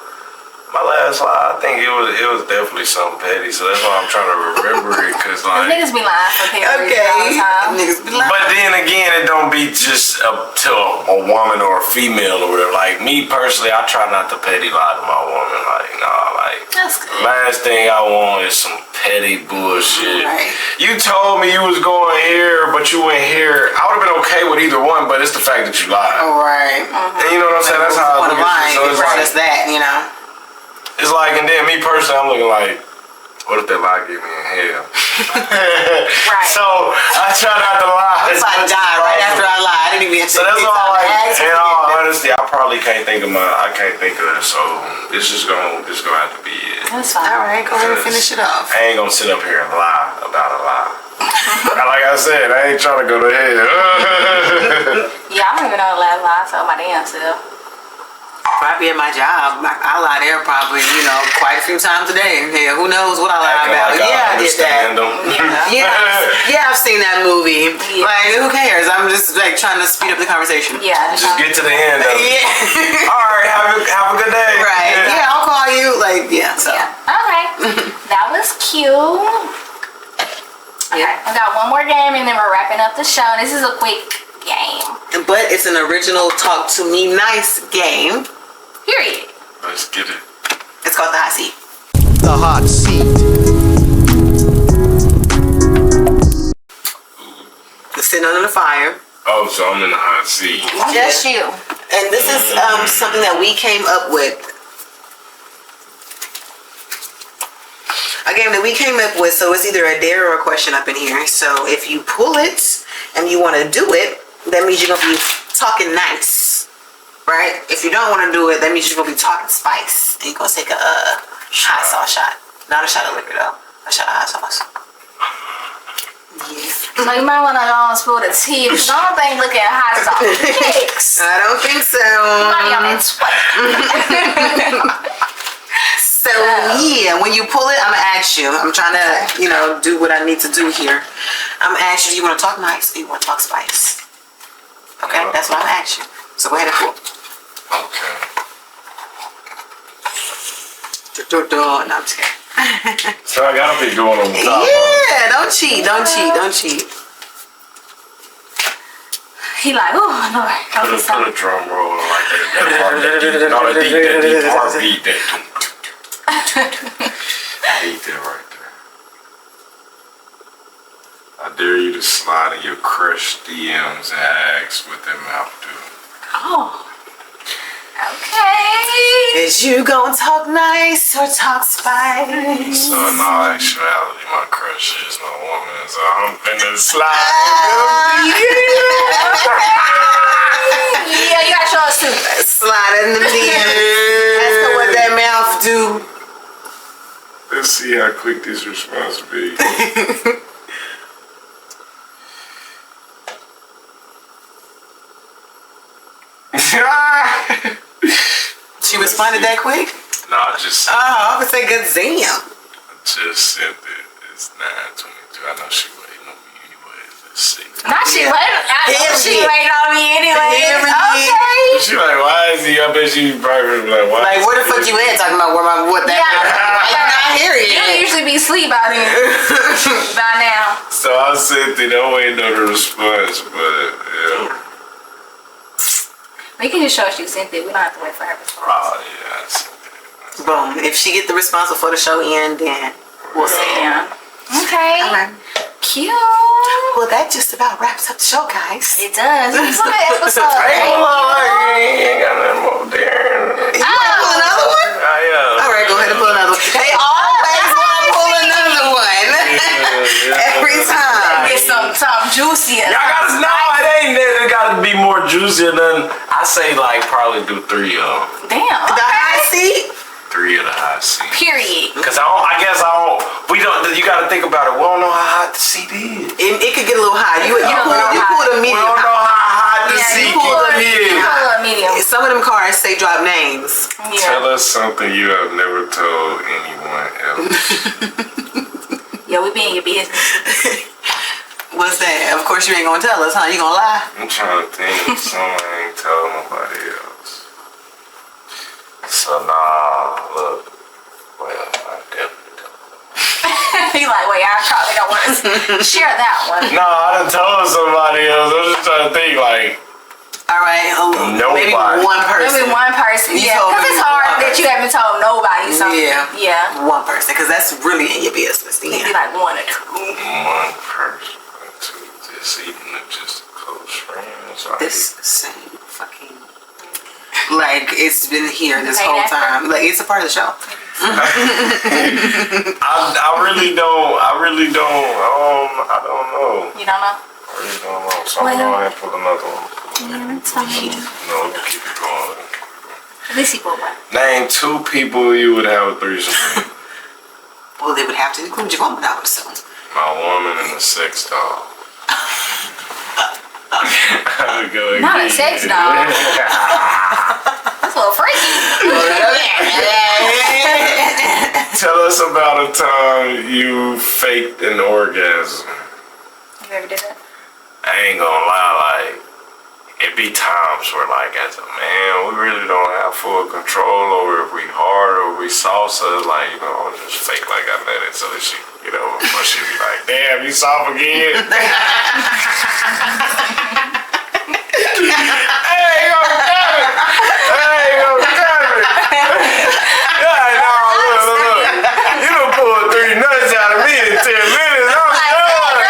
My last lie, I think it was definitely something petty, so that's why I'm trying to remember it, cause like niggas be lying for people all the time. Niggas be lying. But then again, it don't be just up to a woman or a female or whatever. Like me personally, I try not to petty lie to my woman. Like That's good. last thing I want is some petty bullshit. Right. You told me you was going here, but you went here. I would have been okay with either one, but it's the fact that you lied. All right. And you know what I'm saying? That's how I look at it. So it's like, just that, it's like, and then me personally, I'm looking like, what if that lie get me in hell? Right. So I try not to lie. If I die right after I lie, I didn't even So that's all in all honesty, I probably can't think of it. So this is gonna have to be it. That's fine. All right, go ahead and finish it off. I ain't gonna sit up here and lie about a lie. Like I said, I ain't trying to go to hell. Yeah, I don't even know the last lie I told my damn self. Probably at my job, I lie there probably, quite a few times a day. Yeah, who knows what I lie about? Like I did that. Yeah, I've seen that movie. Yeah. Like, who cares? I'm just like trying to speed up the conversation. Yeah. Just get to the end of it. Yeah. All right, have a good day. Right. Yeah, I'll call you. Like, yeah. So. Yeah. Okay. That was cute. Okay. I got one more game and then we're wrapping up the show. This is a quick game. But it's an original Talk to Me Nice game. Period. Let's get it. It's called The Hot Seat. The hot seat. You're sitting under the fire. Oh, so I'm in the hot seat. Just you. And this is something that we came up with. A game that we came up with, so it's either a dare or a question up in here. So if you pull it and you want to do it, that means you're going to be talking nice. Right? If you don't want to do it, that means you're going to be talking spice. And you're going to take a hot sauce shot. Not a shot of liquor, though. A shot of hot sauce. Yeah. So you might want to go and spill the tea. Because I don't think looking at hot sauce mix. I don't think so. Money on that sweat. So, yeah, when you pull it, I'm going to ask you. I'm trying to, do what I need to do here. I'm going to ask you, do you want to talk nice or you want to talk spice? Okay? That's what I'm going to ask you. So go ahead and pull. Okay. No, I'm just kidding. So I gotta be doing on the top. Yeah, don't cheat. He like, oh Lord. Put a drum roll like that deep heartbeat. I hate that right there. I dare you to slide in your crush DMs and ask what their mouth do. Oh. Okay. Is you gonna talk nice or talk spice? So in all actuality, my crush is no woman, so I'm finna slide. Yeah, you gotta show us too. Slide in the DMs. Ask her what that mouth do. Let's see how quick this response be. She responded that quick? No, I just. I would say good damn. I just sent it. It's 9:22. I know she waiting on me anyway. Let's see. Not she waiting. I know she waiting on me anyway. Period. Okay. She like, why is he? I bet she probably like, why? Like, where the fuck you at? Talking about what that? Yeah. I'm not here You yet. usually be asleep by then. By now. So I sent it. I'm waiting on the response, but yeah. We can just show us you sent it. We don't have to wait for her response. Oh yeah, I sent it. Boom. If she get the response before the show end, then we'll see. Yeah. Okay. Alright. Cute. Well, that just about wraps up the show, guys. It does. It's a good episode. Ain't got nothing more there. You want to pull another one? Yeah. All right, go ahead and pull another one. They always want to pull another one. Every time. Get something juicier. Y'all gotta know it gotta be more juicier than I say. Like probably do 3 of them. Damn. The high seat. 3 of the hot seat. Period. Cause I guess we don't. You gotta think about it. We don't know how hot the seat is. It could get a little high. You pull the We medium. don't know how hot the seat you pull can the get. medium. Some of them cars say drop names. Yeah. Tell us something you have never told anyone else. Yeah, we be in your business. What's that? Of course you ain't gonna tell us, huh? You gonna lie? I'm trying to think. Someone ain't told nobody else. So nah, look. Well, I definitely don't. He like, wait, I probably don't want to share that one. No, I done told somebody else. I'm just trying to think like. All right. Maybe Nobody. one person. Maybe one person. You Yeah, told because me it's hard one that you haven't told nobody something. Yeah. One person, because that's really in your business. Maybe Yeah. like 1 or 2. One person, 2, just even if just a close friends. Like, This same fucking. Like, it's been here this Hey, whole that's time. Like, it's a part of the show. I really don't. I don't know. You don't know? I really don't know. So I'm going to pull another one. Yeah, it's fine. No, keep it going. At least he put one. Name 2 people you would have a threesome with. Well, they would have to include your woman, I would assume. My woman and a sex doll. I would go Not a again. sex doll. That's a little freaky. Tell us about a time you faked an orgasm. You ever did that? I ain't gonna lie, like, it be times where, like, as a man, we really don't have full control over if we hard or if we soft, so it's like, you know, just fake like I met it so that she, you know, before she be like, damn, you soft again? Hey, yo, damn it! Hey, yo, damn it! Yeah, no, look. You done pulled 3 nuts out of me in 10 minutes. I'm done.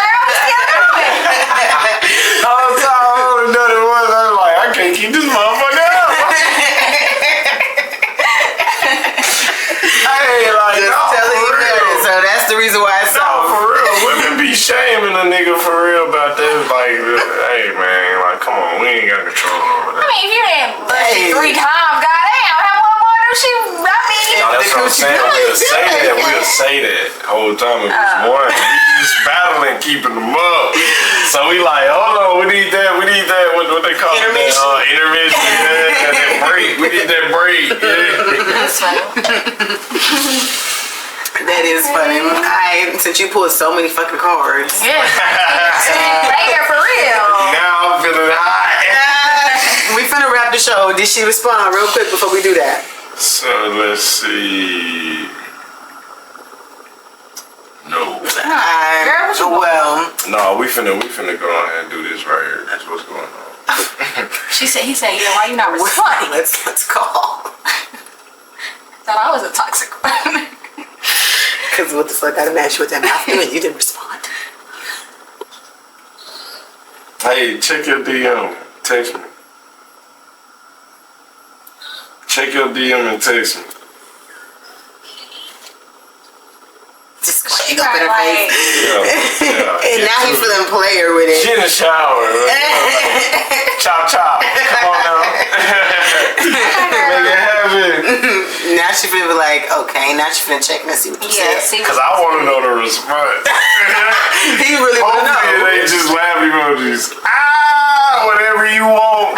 All the time I only done it once, I was like, I can't keep this motherfucker up. Hey, like, Just no, telling you for that. real. So that's the reason why it's No, for real. Women be shaming a nigga for real about this. Like, hey, man, like, come on, we ain't got control over I that. mean, if you didn't bust Hey. it 3 times, goddamn, how much more do she? I mean, No, that's what I'm saying. We'll say that. We'll say that the whole time it was one. We just battling, keeping them up. So we like, hold on, we need that. What they call Intermission. it? Intermission. Yeah, that break. We need that break. Yeah. that's funny. That is funny. Since you pulled so many fucking cards. Yeah. Later for real. Now I'm feeling hot. We finna wrap the show. Did she respond real quick before we do that? So let's see. No. Girl, what you Well, No, we finna go ahead and do this right here. That's what's going on. He said, yeah, why you not responding? Let's call. Thought I was a toxic one. Because what the fuck, I match with that mouth and you didn't respond. Hey, check your DM. Text me. Check your DM and text me. Just going up in her face. Yeah. And now he's feeling player with it. Get in the shower. Right? Chop, chop. Come on now. Make it happen. Now she finna be like, okay, now she finna check and see what you said. Because I want to know the response. He really want to know. Hopefully they just laugh emojis. Ah, whatever you want.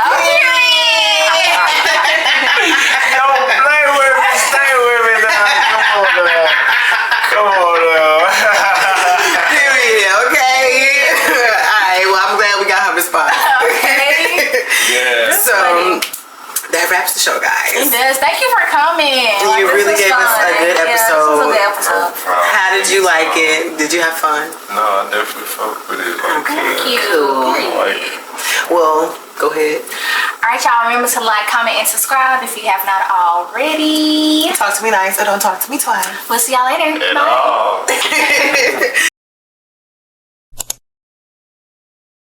Don't play with me. Stay with me now. Come on now. Come on now. Period, okay? Alright, well, I'm glad we got her response. Okay. Yeah. So, that wraps the show, guys. It does. Thank you for coming. You really gave us a good episode. Yeah, this was a good episode. How did you like it? Did you have fun? No, I definitely fuck with it. Like, Thank you. Cool. Like, Well, go ahead. Alright, y'all. Remember to like, comment, and subscribe if you have not already. Talk to me nice or don't talk to me twice. We'll see y'all later. at Bye. all.